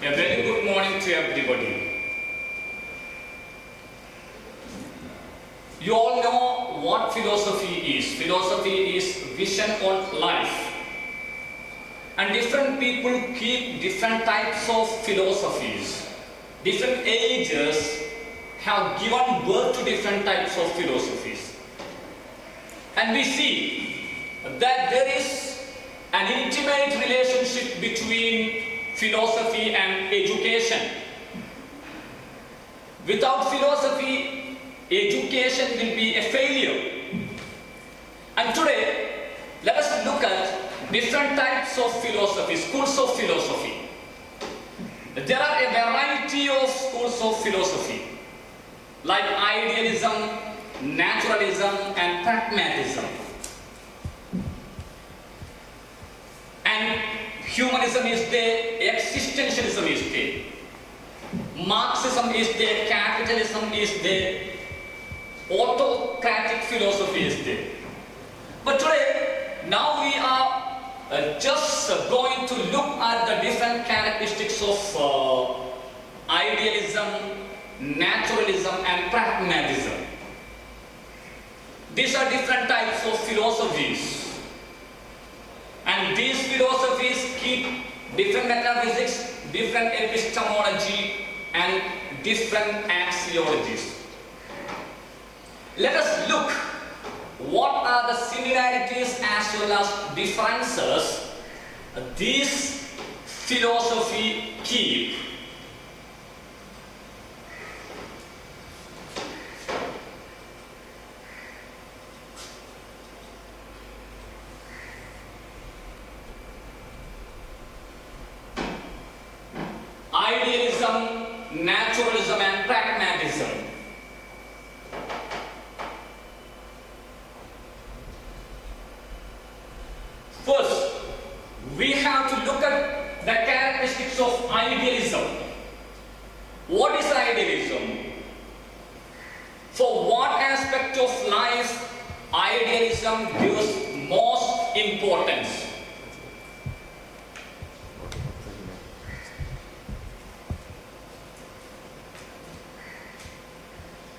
A very good morning to everybody. You all know what philosophy is. Philosophy is vision on life. And different people keep different types of philosophies. Different ages have given birth to different types of philosophies. And we see that there is an intimate relationship between philosophy and education. Without philosophy, education will be a failure. And today, let us look at different types of philosophy, schools of philosophy. There are a variety of schools of philosophy, like idealism, naturalism, and pragmatism. And humanism is there, existentialism is there, Marxism is there, capitalism is there, autocratic philosophy is there. But today, now we are just going to look at the different characteristics of idealism, naturalism, and pragmatism. These are different types of philosophies. And these philosophies keep different metaphysics, different epistemology, and different axiologies. Let us look what are the similarities as well as differences these philosophy keep. Idealism, naturalism, and pragmatism. First, we have to look at the characteristics of idealism. What is idealism? For what aspect of life idealism gives most importance?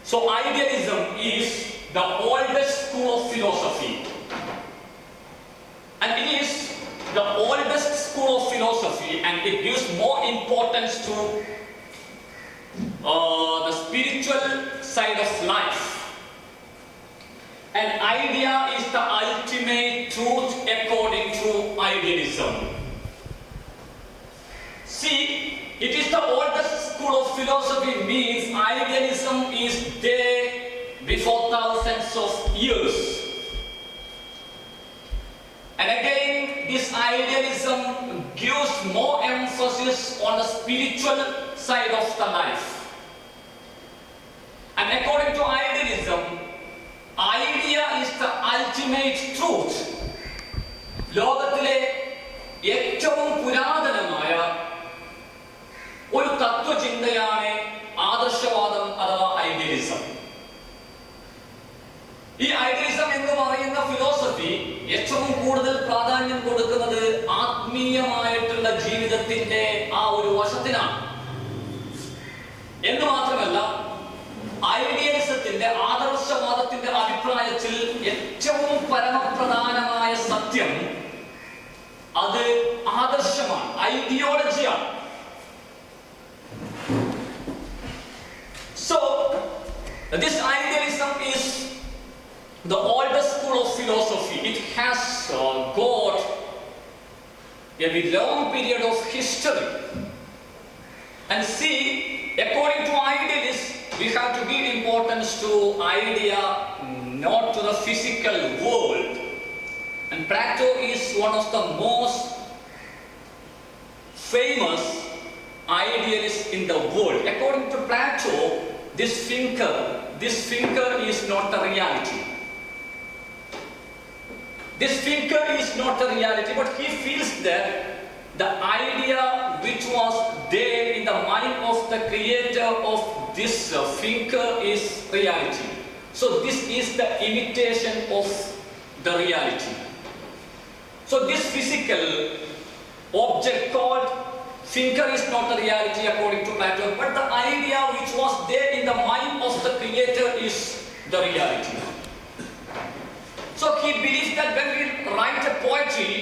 So idealism is the oldest school of philosophy, and it is the oldest school of philosophy, and it gives more importance to the spiritual side of life. An idea is the ultimate truth according to idealism. See, it is the oldest school of philosophy, means idealism is there before thousands of years. And again, this idealism gives more emphasis on the spiritual side of the life. And according to idealism, idea is the ultimate truth. ലോകത്തിലെ ഏറ്റവും പുരാതനമായ ഒരു തത്വചിന്തയാണ് ആദർശവാദം അഥവാ idealism. ഈ idealism എന്ന് പറയുന്ന philosophy ഏറ്റവും കൂടുതൽ പ്രാധാന്യം കൊടുക്കുന്നത് ആത്മീയമായിട്ടുള്ള ജീവിതത്തിന്റെ ആ ഒരു വശത്തിനാണ്. എന്ന് മാത്രമല്ല, ഐഡിയലിസത്തിന്റെ ആദർശവാദത്തിന്റെ അഭിപ്രായത്തിൽ ഏറ്റവും പരമപ്രധാനമായ സത്യം അത് ആദർശമാണ്, ഐഡിയോളജിയാണ്. So, this idealism is the oldest school of philosophy. It has got a very long period of history. And see, according to idealists, we have to give importance to idea, not to the physical world. And Plato is one of the most famous idealists in the world. According to Plato, this thinker is not the reality. This thinker is not the reality, but he feels that the idea which was there in the mind of the creator of this thinker is reality. So this is the imitation of the reality. So this physical object called Finger is not the reality according to Plato, but the idea which was there in the mind of the creator is the reality. So he believes that when we write a poetry,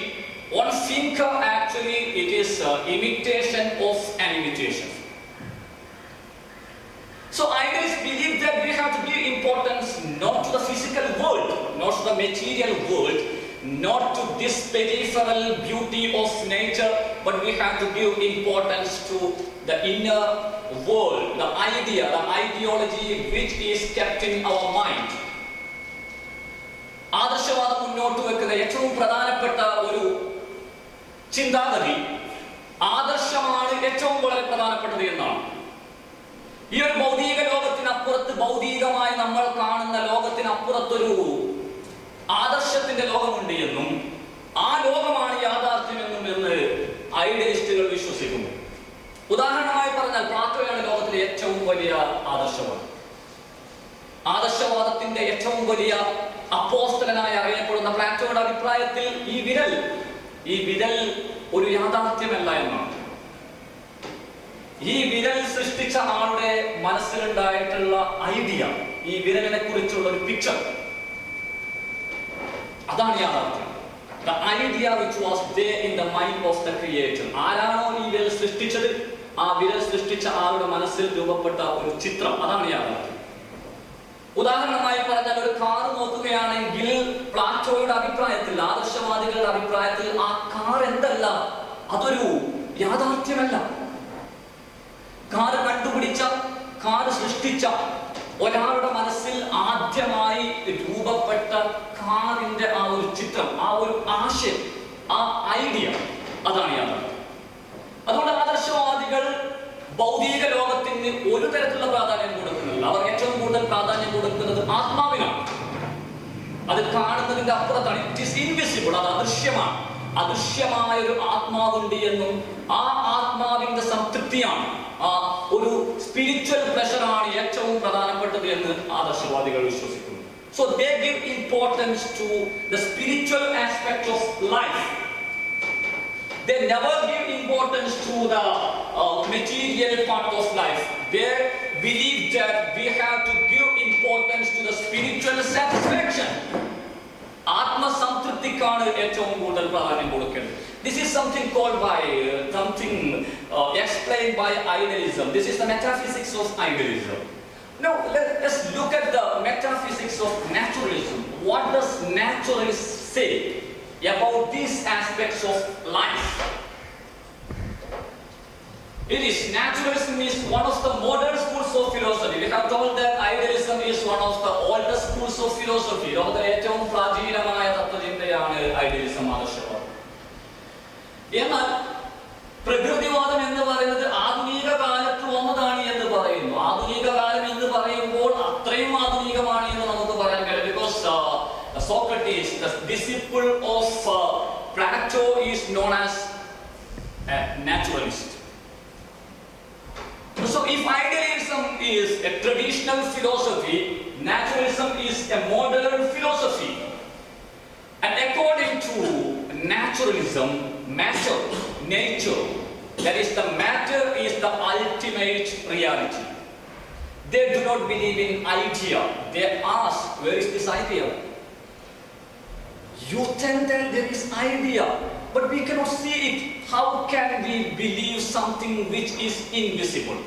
one finger actually it is imitation of an imitation. So idealists believe that we have to give importance not to the physical world, not to the material world, not to this peripheral beauty of nature, but we have to give importance to the inner world, the idea, the ideology which is kept in our mind. ആദർശവാദം മുന്നോട്ട് വെക്കുന്ന ഏറ്റവും പ്രധാനപ്പെട്ട ഒരു ചിന്താഗതി ആദർശമാണ് ഏറ്റവും വളരെ പ്രധാനപ്പെട്ടത് എന്നാണ്. ഈ ഒരു ഭൗതിക ലോകത്തിനപ്പുറത്ത്, ഭൗതികമായി നമ്മൾ കാണുന്ന ലോകത്തിനപ്പുറത്തൊരു ആദർശത്തിന്റെ ലോകമുണ്ട് എന്നും ആ ലോകമാണ് യാഥാർത്ഥ്യമെന്നും എന്ന് ഐഡിയലിസ്റ്റുകൾ വിശ്വസിക്കുന്നു. ഉദാഹരണമായി പറഞ്ഞാൽ പ്ലാറ്റോയാണ് ലോകത്തിലെ ഏറ്റവും വലിയ ആദർശവാദം. ആദർശവാദത്തിന്റെ ഏറ്റവും വലിയ അപ്പോസ്തലനായി അറിയപ്പെടുന്ന പ്ലാറ്റോയുടെ അഭിപ്രായത്തിൽ ഈ വിരൽ ഒരു യാഥാർത്ഥ്യമല്ല എന്നാണ്. ഈ വിരൽ സൃഷ്ടിച്ച ആളുടെ മനസ്സിലുണ്ടായിട്ടുള്ള ഐഡിയ, ഈ വിരലിനെ കുറിച്ചുള്ള ഒരു പിക്ചർ, അതാണ് യാഥാർത്ഥ്യം. The idea which was there in the mind of the creator. ആരാണോ ഈ വിരൽ സൃഷ്ടിച്ചത്, ആ വിരൽ സൃഷ്ടിച്ച ആളുടെ മനസ്സിൽ രൂപപ്പെട്ട ഒരു ചിത്രം, അതാണ് യാഥാർത്ഥ്യം. ഉദാഹരണമായി പറഞ്ഞാൽ ഒരു കാർ നോക്കുകയാണെങ്കിൽ പ്ലാറ്റോയുടെ അഭിപ്രായത്തിൽ, ആദർശവാദികളുടെ അഭിപ്രായത്തിൽ ആ കാർ എന്തല്ല, അതൊരു യാഥാർത്ഥ്യമല്ല. കാർ കണ്ടുപിടിച്ച, കാർ സൃഷ്ടിച്ച ഒരാളുടെ മനസ്സിൽ ആദ്യമായി രൂപപ്പെട്ട കാറിന്റെ ആ ഒരു ചിത്രം, ആ ഒരു ആശയം, ആ ഐഡിയ, അതാണ് യാഥാർത്ഥ്യം. അതുകൊണ്ട് ആദർശവാദികൾ ഭൗതിക ലോകത്തിന് ഒരു തരത്തിലുള്ള പ്രാധാന്യം കൊടുക്കുന്നില്ല. അവർ ഏറ്റവും കൂടുതൽ പ്രാധാന്യം കൊടുക്കുന്നത് ആത്മാവിനാണ്. അത് കാണുന്നതിന്റെ അപ്പുറത്താണ്. ഇറ്റ് ഈസ് ഇൻവിസിബിൾ, അത് അദൃശ്യമാണ്. അദൃശ്യമായ ഒരു ആത്മാവുണ്ട് എന്നും ആ ആത്മാവിന്റെ സംതൃപ്തിയാണ്, ആ ഒരു സ്പിരിച്വൽ പ്ലഷറാണ് ഏറ്റവും പ്രധാനപ്പെട്ടത് എന്ന് ആദർശവാദികൾ വിശ്വസിക്കുന്നു. So they give importance to the spiritual aspect of life. They never give importance to the material part of life. They believe that we have to give importance to the spiritual satisfaction. ആത്മസംതൃപ്തിക്കാണ് ഏറ്റവും കൂടുതൽ പ്രാധാന്യം കൊടുക്കുന്നത്. This is something called by explained by idealism. This is the metaphysics of idealism. Now let's look at the metaphysics of naturalism. What does naturalists say about these aspects of life? It is naturalism is one of the modern schools of philosophy. We have told that idealism is one of the oldest schools of philosophy. ലോകത്തിലെ ഏറ്റവും പ്രാചീനമായ തത്വചിന്തയാണ് idealism, ആദർശവാദം. എന്നാൽ പ്രകൃതിവാദം എന്ന് പറയുന്നത് ആധുനിക കാലത്ത് വന്നതാണ് എന്ന് പറയുന്നു. ആധുനിക കാലം എന്ന് പറയുമ്പോൾ അത്രയും ആധുനികമാണ് എന്ന് നമുക്ക് പറയാൻ കഴിയും. Because Socrates, the disciple of Plato, is known as a naturalist. So if idealism is a traditional philosophy, naturalism is a modern philosophy. And according to naturalism, matter, nature, that is the matter is the ultimate reality. They do not believe in idea. They ask, where is this idea? You think that there is idea, but we cannot see it. How can we believe something which is invisible?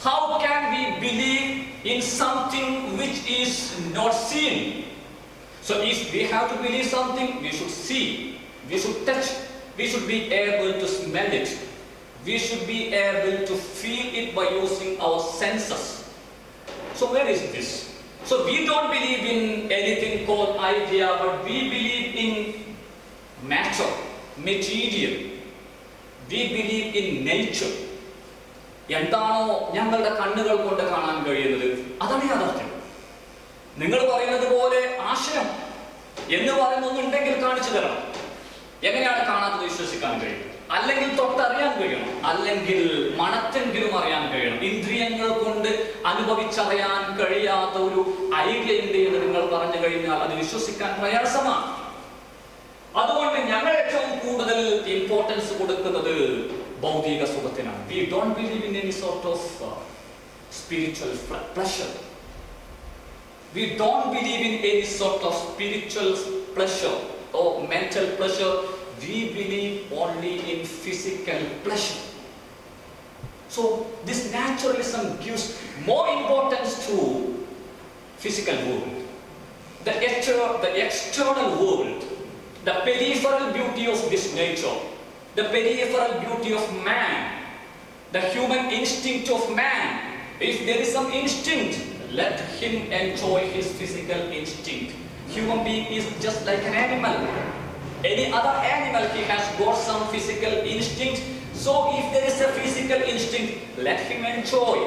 How can we believe in something which is not seen? So if we have to believe something, we should see, we should touch, we should be able to smell it, we should be able to feel it by using our senses. So where is this? So we don't believe in anything called idea, but we believe in matter, material. We believe in nature. എന്താണോ ഞങ്ങളുടെ കണ്ണുകൾ കൊണ്ട് കാണാൻ കഴിയുന്നത്, അതാണ് യാഥാർത്ഥ്യം. നിങ്ങൾ പറയുന്നത് പോലെ ആശയം എന്ന് പറയുന്ന ഒന്നുണ്ടെങ്കിൽ കാണിച്ചു തരണം. എങ്ങനെയാണ് കാണാത്തത് വിശ്വസിക്കാൻ കഴിയും? അല്ലെങ്കിൽ തൊട്ടറിയാൻ കഴിയണം, അല്ലെങ്കിൽ മണത്തെങ്കിലും അറിയാൻ കഴിയണം. ഇന്ദ്രിയങ്ങൾ കൊണ്ട് അനുഭവിച്ചറിയാൻ കഴിയാത്ത ഒരു ഐഡിയ ഉണ്ട് എന്ന് നിങ്ങൾ പറഞ്ഞു കഴിഞ്ഞാൽ അത് വിശ്വസിക്കാൻ പ്രയാസമാണ്. അതുകൊണ്ട് ഞങ്ങൾ ഏറ്റവും കൂടുതൽ ഇമ്പോർട്ടൻസ് കൊടുക്കുന്നത് ഭൗതിക സുഖത്തിനാണ്. We don't believe in any sort of spiritual pleasure. We don't believe in any sort of spiritual pleasure or mental pleasure. We believe only in physical pleasure. So this naturalism gives more importance to physical world, the external world, the peripheral beauty of this nature, the peripheral beauty of man, the human instinct of man. If there is some instinct, let him enjoy his physical instinct. Human being is just like an animal. Any other animal, he has got some physical instinct. So if there is a physical instinct, let him enjoy.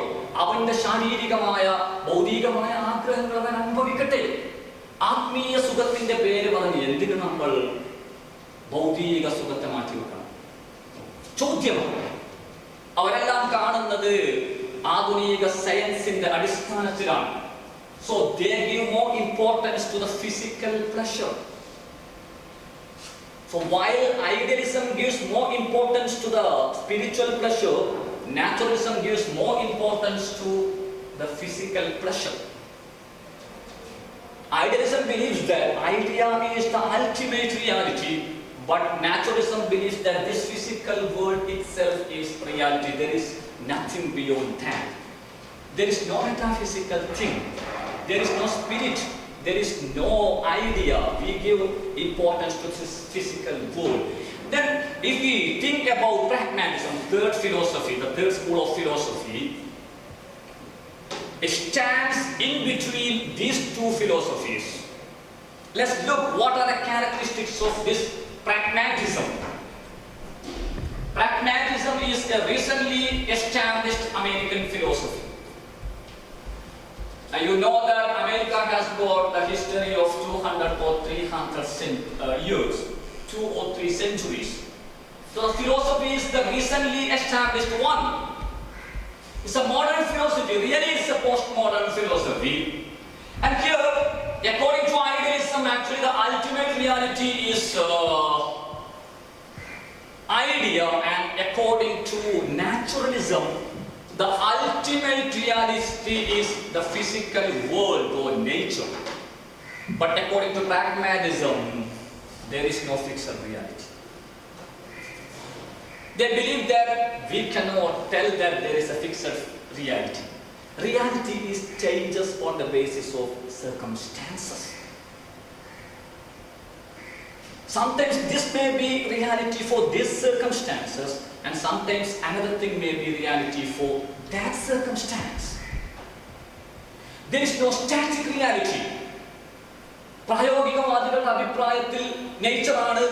അവന്റെ ശാരീരികമായ ഭൗതികമായ ആഗ്രഹങ്ങൾ അവൻ അനുഭവിക്കട്ടെ. ആത്മീയ സുഖത്തിന്റെ പേര് പറഞ്ഞ് എന്തിനു നമ്മൾ ഭൗതിക സുഖത്തെ മാറ്റി വെക്കണം? ചോദ്യമാണ്. അവരെല്ലാം കാണുന്നത് ആധുനിക സയൻസിന്റെ അടിസ്ഥാനത്തിലാണ്. So they give more importance to the physical pleasure. So while idealism gives more importance to the spiritual pleasure, naturalism gives more importance to the physical pleasure. Idealism believes that idea is the ultimate reality, but naturalism believes that this physical world itself is reality. There is nothing beyond that. There is no metaphysical thing. There is no spirit. There is no idea. We give importance to this physical world. Then if we think about pragmatism, third philosophy, the third school of philosophy, it stands in between these two philosophies. Let's look what are the characteristics of this pragmatism. Pragmatism is a recently established American philosophy. And you know that America has got the history of 200 or 300 years, 2 or 3 centuries. So philosophy is the recently established one. It's a modern philosophy, really it's a postmodern philosophy. And here, according to idealism, actually the ultimate reality is idea, and according to naturalism, the ultimate reality is the physical world or nature. But according to pragmatism, there is no fixed reality. They believe that we cannot tell that there is a fixed reality. Reality is changes on the basis of circumstances. Sometimes this may be reality for these circumstances, and sometimes another thing may be reality for that circumstance. There is no static reality. പ്രായോഗികവാദികളുടെ അഭിപ്രായത്തിൽ നേച്ചറാണ്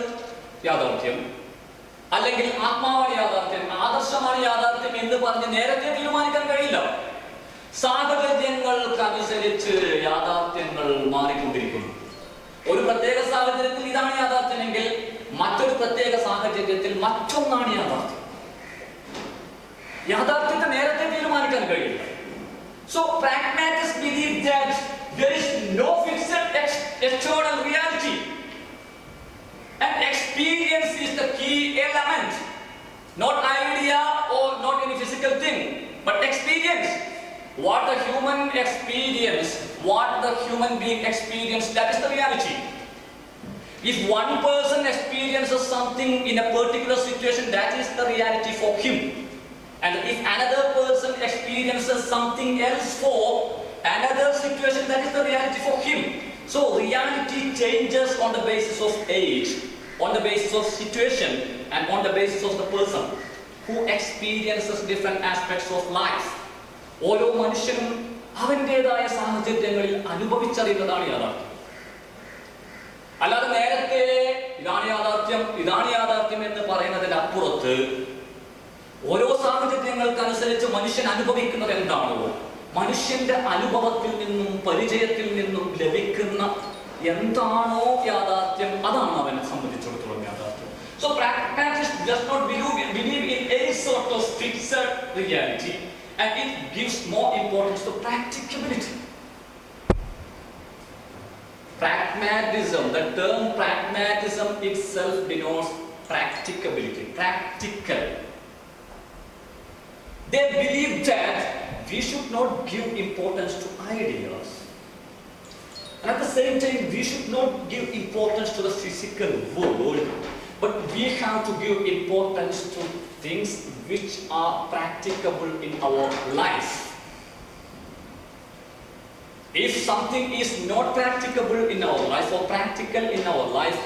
യാഥാർത്ഥ്യം, അല്ലെങ്കിൽ ആത്മാവാണ് യാഥാർത്ഥ്യം, ആദർശമാണ് യാഥാർത്ഥ്യം എന്ന് പറഞ്ഞ് നേരത്തെ തീരുമാനിക്കാൻ കഴിയില്ല. സാഹചര്യങ്ങൾക്കനുസരിച്ച് യാഥാർത്ഥ്യങ്ങൾ മാറിക്കൊണ്ടിരിക്കുന്നു. ഒരു പ്രത്യേക സാഹചര്യത്തിൽ ഇതാണ് യാഥാർത്ഥ്യമെങ്കിൽ മറ്റൊരു പ്രത്യേക സാഹചര്യത്തിൽ മറ്റൊന്നാണ് യാഥാർത്ഥ്യം. യാഥാർത്ഥ്യത്തെ നേരത്തെ തീരുമാനിക്കാൻ കഴിയില്ല. So pragmatists believe that there is no fixed external reality, and experience is the key element. Not idea or not any physical thing, but experience. What the human experience, what the human being experience, that is the reality. If one person experiences something in a particular situation, that is the reality for him. And if another person experiences something else for another situation, that is the reality for him. So reality changes on the basis of age, on the basis of situation, and on the basis of the person who experiences different aspects of life. ഓരോ മനുഷ്യനും അവൻ്റെതായ സാഹചര്യങ്ങളിൽ അനുഭവിച്ചറിയുന്നതാണ് യാഥാർത്ഥ്യം. അല്ലാതെ നേരത്തെ ഇതാണ് യാഥാർത്ഥ്യം എന്ന് പറയുന്നതിന് അപ്പുറത്ത് ഓരോ സാഹചര്യങ്ങൾക്കനുസരിച്ച് മനുഷ്യൻ അനുഭവിക്കുന്നത് എന്താണോ, മനുഷ്യന്റെ അനുഭവത്തിൽ നിന്നും പരിചയത്തിൽ നിന്നും ലഭിക്കുന്ന എന്താണോ യാഥാർത്ഥ്യം, അതാണ് അവനെ സംബന്ധിച്ചിടത്തോളം യാഥാർത്ഥ്യം. So pragmatists does not believe in any sort of fixed reality, and it gives more importance to practicability. Pragmatism, the term pragmatism itself denotes practicability, practical. They believe that we should not give importance to ideas. And at the same time, we should not give importance to the physical world, but we have to give importance to things which are practicable in our life. If something is not practicable in our life or practical in our life,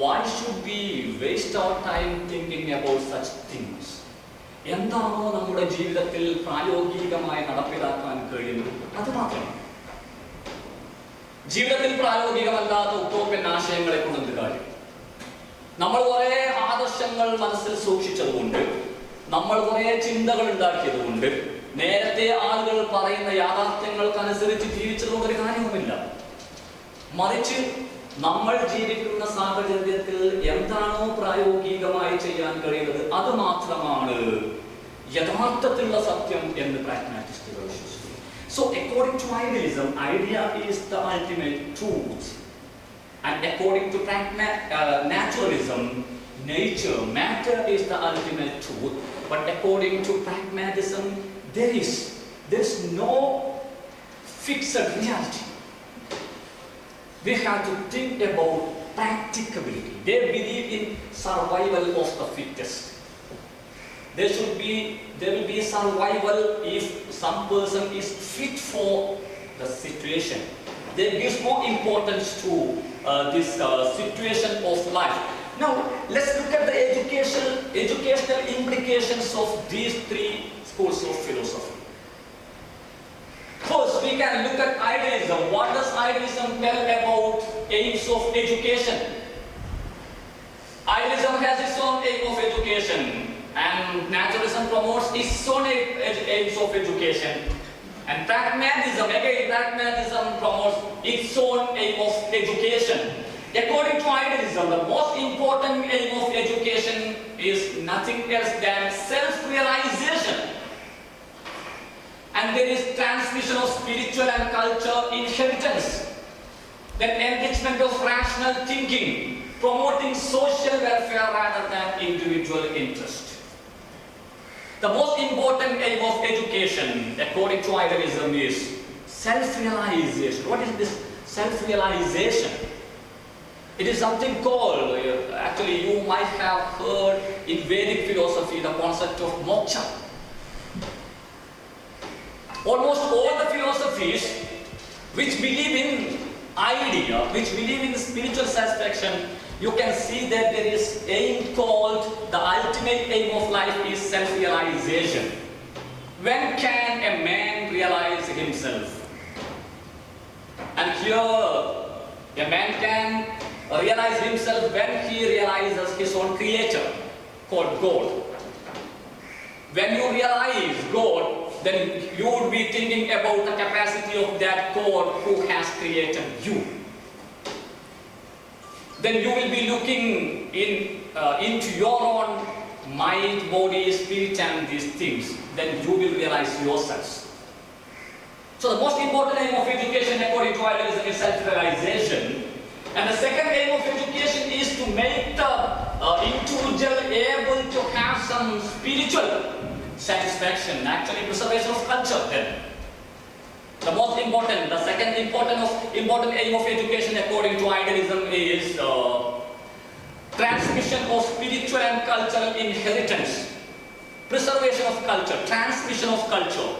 why should we waste our time thinking about such things? എന്താണോ നമ്മുടെ ജീവിതത്തിൽ പ്രായോഗികമായി നടപ്പിലാക്കാൻ കഴിയുന്നത് അത് മാത്രം. ജീവിതത്തിൽ പ്രായോഗികമല്ലാത്ത ഉത്തോപ്യൻ ആശയങ്ങളെ കൊണ്ട് എന്ത് കാര്യം? നമ്മൾ കുറെ ആദർശങ്ങൾ മനസ്സിൽ സൂക്ഷിച്ചതുകൊണ്ട്, നമ്മൾ കുറെ ചിന്തകൾ ഉണ്ടാക്കിയതുകൊണ്ട്, നേരത്തെ ആളുകൾ പറയുന്ന യാഥാർത്ഥ്യങ്ങൾക്കനുസരിച്ച് ജീവിച്ചതുകൊണ്ട് ഒരു കാര്യവുമില്ല. മറിച്ച് നമ്മൾ ജീവിക്കുന്ന സാഹചര്യത്തിൽ എന്താണോ പ്രായോഗികമായി ചെയ്യാൻ കഴിയുന്നത് അത് മാത്രമാണ് യഥാർത്ഥത്തിലുള്ള സത്യം എന്ന് പ്രാഗ്മാറ്റിസ്റ്റുകൾ വിശ്വസിക്കുന്നു. So according to idealism, idea is the ultimate truth, and according to naturalism, nature, matter is the ultimate truth. But according to pragmatism, there is no fixed reality. We have to think about practicability. They believe in survival of the fittest. There will be survival if some person is fit for the situation. They give more importance to this situation of life. Now, let's look at the educational implications of these three schools of philosophy. First, we can look at idealism. What does idealism tell about aims of education? Idealism has its own aim of education, and naturalism promotes its own aims of education. And pragmatism promotes its own aim of education. According to idealism, the most important aim of education is nothing else than self-realization. And there is transmission of spiritual and culture inheritance, then enrichment of rational thinking, promoting social welfare rather than individual interest. The most important aim of education, according to idealism, is self-realization. What is this self-realization? It is something called, actually you might have heard in Vedic philosophy, the concept of moksha. Almost all the philosophies which believe in idea, which believe in spiritual satisfaction, you can see that there is aim called, the ultimate aim of life is self-realization. When can a man realize himself? And here, a man can realize himself when he realizes his own creator, called God. When you realize God, then you would be thinking about the capacity of that God who has created you. Then you will be looking into your own mind, body, spirit and these things. Then you will realize yourselves. So the most important aim of education according to idealism is self-realization. And the second aim of education is to make the individual able to have some spiritual satisfaction, actually preservation of culture then. The second important aim of education according to idealism is transmission of spiritual and cultural inheritance, preservation of culture, transmission of culture,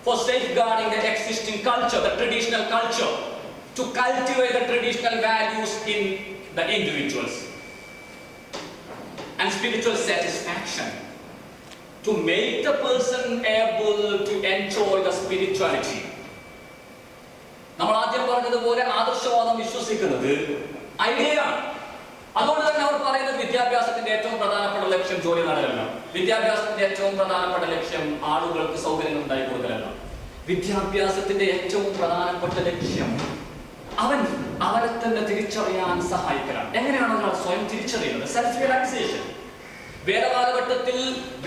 for safeguarding the existing culture, the traditional culture, to cultivate the traditional values in the individuals, and spiritual satisfaction, to make the person able to enjoy the spirituality. നമ്മൾ ആദ്യം പറഞ്ഞതുപോലെ ആദർശവാദം വിശ്വസിക്കുന്നത് ഐഡിയയാണ്. അതുകൊണ്ട് തന്നെ അവർ പറയുന്നത് വിദ്യാഭ്യാസത്തിന്റെ ഏറ്റവും പ്രധാനപ്പെട്ട ലക്ഷ്യം ജോലി നേടലല്ല. വിദ്യാഭ്യാസത്തിന്റെ ഏറ്റവും പ്രധാനപ്പെട്ട ലക്ഷ്യം ആളുകൾക്ക് സൗകര്യങ്ങൾ ഉണ്ടാക്കി കൊടുക്കലല്ല. വിദ്യാഭ്യാസത്തിന്റെ ഏറ്റവും പ്രധാനപ്പെട്ട ലക്ഷ്യം അവരെ തന്നെ തിരിച്ചറിയാൻ സഹായിക്കലാണ്. എങ്ങനെയാണ് ഒരാൾ സ്വയം തിരിച്ചറിയുന്നത്? Self realization. വേദകാലഘട്ടത്തിൽ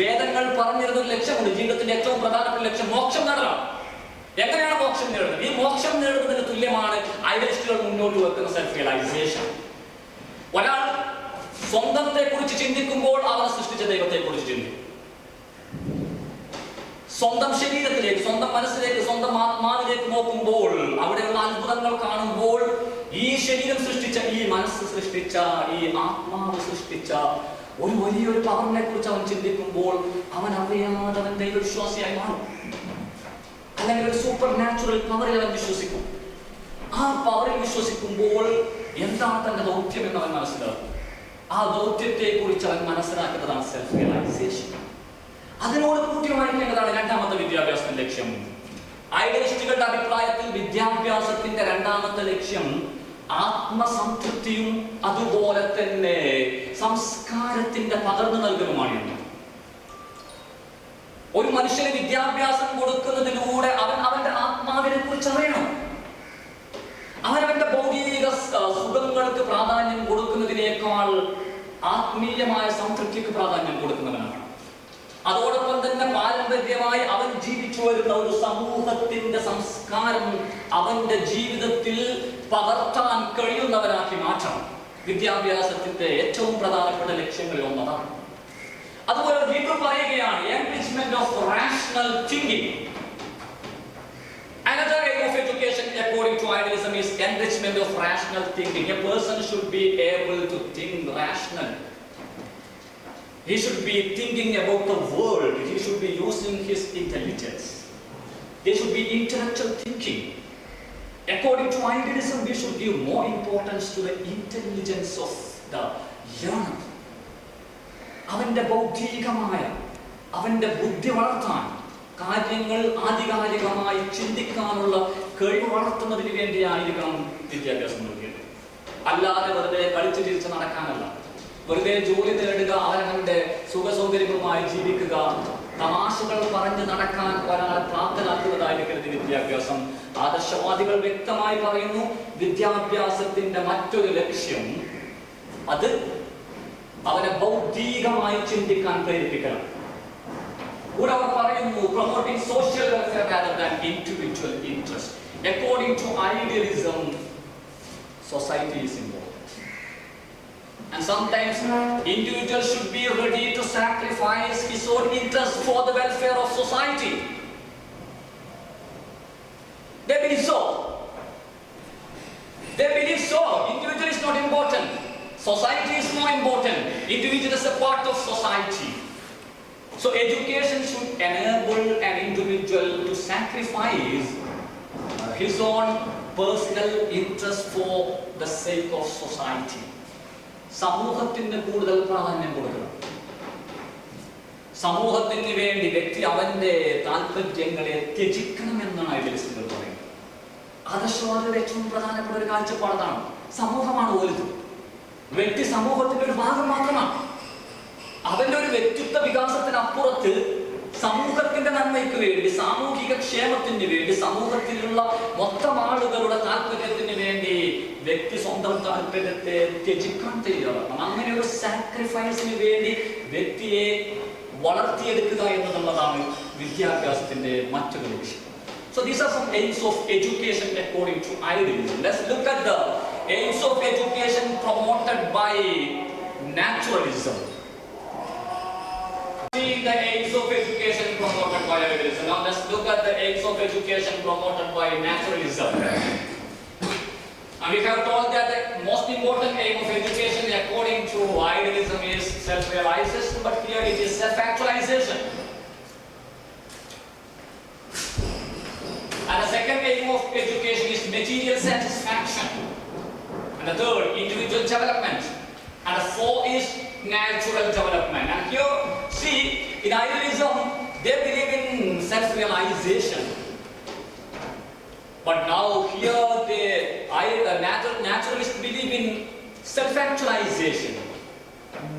വേദങ്ങൾ പറഞ്ഞിരുന്ന ഒരു ലക്ഷ്യമുണ്ട്. ജീവിതത്തിന്റെ ഏറ്റവും പ്രധാനപ്പെട്ട ലക്ഷ്യം മോക്ഷം നേടലാണ്. എങ്ങനെയാണ് മോക്ഷം നേടുന്നത്? ഈ മോക്ഷം നേടുന്നതിന് തുല്യമാണ് ഐഡിയലിസ്റ്റുകൾ മുന്നോട്ട് വെക്കുന്ന സെൽഫ് റിയലൈസേഷൻ. ഒരാൾ സ്വന്തത്തെ കുറിച്ച് ചിന്തിക്കുമ്പോൾ അവനെ സൃഷ്ടിച്ച ദൈവത്തെ കുറിച്ച് ചിന്തിക്കും. സ്വന്തം ശരീരത്തിലേക്ക്, സ്വന്തം മനസ്സിലേക്ക്, സ്വന്തം ആത്മാവിലേക്ക് നോക്കുമ്പോൾ, അവിടെയുള്ള അത്ഭുതങ്ങൾ കാണുമ്പോൾ, ഈ ശരീരം സൃഷ്ടിച്ച, ഈ മനസ്സ് സൃഷ്ടിച്ച, ഈ ആത്മാവ് സൃഷ്ടിച്ച ഒരു വലിയൊരു പവറിനെ കുറിച്ച് അവൻ ചിന്തിക്കുമ്പോൾ അവൻ അറിയാതെ അവൻ ദൈവവിശ്വാസിയായി മാറും. അല്ലെങ്കിൽ ഒരു സൂപ്പർ നാച്ചുറൽ പവറിൽ അവൻ വിശ്വസിക്കും. ആ പവറിൽ വിശ്വസിക്കുമ്പോൾ എന്താണ് തന്റെ ദൗത്യം എന്ന് അവൻ മനസ്സിലാക്കും. ആ ദൗത്യത്തെ കുറിച്ച് അവൻ മനസ്സിലാക്കുന്നതാണ് സെൽഫ് റിയലൈസേഷൻ. അതിനോട് കൂട്ടി വായിക്കേണ്ടതാണ് രണ്ടാമത്തെ വിദ്യാഭ്യാസത്തിന്റെ ലക്ഷ്യം. ഐഡിയലിസ്റ്റുകളുടെ അഭിപ്രായത്തിൽ വിദ്യാഭ്യാസത്തിന്റെ രണ്ടാമത്തെ ലക്ഷ്യം ആത്മസംതൃപ്തിയും അതുപോലെ തന്നെ സംസ്കാരത്തിന്റെ പകർന്നു നൽകലുമാണ്. ഒരു മനുഷ്യന് വിദ്യാഭ്യാസം കൊടുക്കുന്നതിലൂടെ അവൻ അവന്റെ ആത്മാവിനെ കുറിച്ച് അറിയണം. അവനവന്റെ ഭൗതിക സുഖങ്ങൾക്ക് പ്രാധാന്യം കൊടുക്കുന്നതിനേക്കാൾ ആത്മീയമായ സംതൃപ്തിക്ക് പ്രാധാന്യം കൊടുക്കുന്നവനാണ്. അതോടൊപ്പം തന്നെ പാരമ്പര്യമായി അവൻ ജീവിച്ചു വരുന്ന ഒരു സമൂഹത്തിന്റെ സംസ്കാരം അവന്റെ ജീവിതത്തിൽ പകർത്താൻ കഴിയുന്നവരാക്കി മാറ്റണം. വിദ്യാഭ്യാസത്തിന്റെ ഏറ്റവും പ്രധാനപ്പെട്ട ലക്ഷ്യങ്ങളിൽ ഒന്നതാണ്. അതുപോലെ വീണ്ടും പറയുകയാണ്, enrichment of rational thinking. Another aim of education according to idealism is enrichment of rational thinking. A person should be able to think rationally. He should be thinking about the world. He should be using his intelligence. There should be intellectual thinking. According to idealism, we should give more importance to the intelligence of the young. അവന്റെ ഭൗതികമായ, അവന്റെ ബുദ്ധി വളർത്താൻ, കാര്യങ്ങൾ ആധികാരികമായി ചിന്തിക്കാനുള്ള കഴിവ് വളർത്തുന്നതിന് വേണ്ടിയായിരിക്കണം വിദ്യാഭ്യാസം നൽകേണ്ടത്. അല്ലാതെ വെറുതെ കളിച്ചു ചിരിച്ച് നടക്കാനല്ല. വെറുതെ ജോലി നേടുക, അവനവന്റെ സുഖസൗകര്യങ്ങളുമായി ജീവിക്കുക, തമാശകൾ പറഞ്ഞ് നടക്കാൻ ഒരാളെ പ്രാപ്തനാക്കുന്നതായിരിക്കരുത് വിദ്യാഭ്യാസം. ആദർശവാദികൾ വ്യക്തമായി പറയുന്നു, വിദ്യാഭ്യാസത്തിന്റെ മറ്റൊരു ലക്ഷ്യം അത് അവനെ ഭൗതികമായി ചിന്തിക്കാൻ പ്രേരിപ്പിക്കണം. കൂടെ അവർ പറയുന്നു, promoting social welfare rather than individual interest. According to idealism, society is important. And sometimes individuals should be ready to sacrifice his own interest for the welfare of society. They believe so. They believe so. Individual is not important. Society is more important. Individual is a part of society. So education should enable an individual to sacrifice his own personal interest for the sake of society. സമൂഹത്തിന് കൂടുതൽ പ്രാധാന്യം കൊടുക്കണം. സമൂഹത്തിന് വേണ്ടി വ്യക്തി അവന്റെ താല്പര്യങ്ങളെ ത്യജിക്കണമെന്നാണ് ഐഡിയലിസ്റ്റുകൾ പറയുന്നത്. ആദർശവാദികളുടെ ഏറ്റവും പ്രധാനപ്പെട്ട ഒരു കാഴ്ചപ്പാടാണ്, സമൂഹമാണ് വലുത്, വ്യക്തി സമൂഹത്തിന്റെ ഒരു ഭാഗം മാത്രമാണ്. അവന്റെ ഒരു വ്യക്തിത്വ വികാസത്തിനപ്പുറത്ത് സമൂഹത്തിന്റെ നന്മയ്ക്ക് വേണ്ടി, സാമൂഹിക ക്ഷേമത്തിന് വേണ്ടി, സമൂഹത്തിലുള്ള മൊത്തം ആളുകളുടെ താല്പര്യത്തിന് വേണ്ടി വ്യക്തി സ്വന്തം താല്പര്യത്തെ ത്യജിക്കാൻ തയ്യാറാണ്. അങ്ങനെ ഒരു സാക്രിഫൈസിന് വേണ്ടി വ്യക്തിയെ വളർത്തിയെടുക്കുക എന്നുള്ളതാണ് വിദ്യാഭ്യാസത്തിന്റെ മറ്റൊരു ലക്ഷ്യം. So these are some aims of education according to idealism. Let's look at the aims of education promoted by naturalism. See the aims of education promoted by idealism. Now let's look at the aims of education promoted by naturalism. And we have told that the most important aim of education according to idealism is self-realization, but here it is self-actualization. And the second aim of education is material satisfaction. And the third, individual development. And the fourth is natural development. And here, see, in idealism, they believe in self-realization. But now here, the naturalists believe in self-actualization,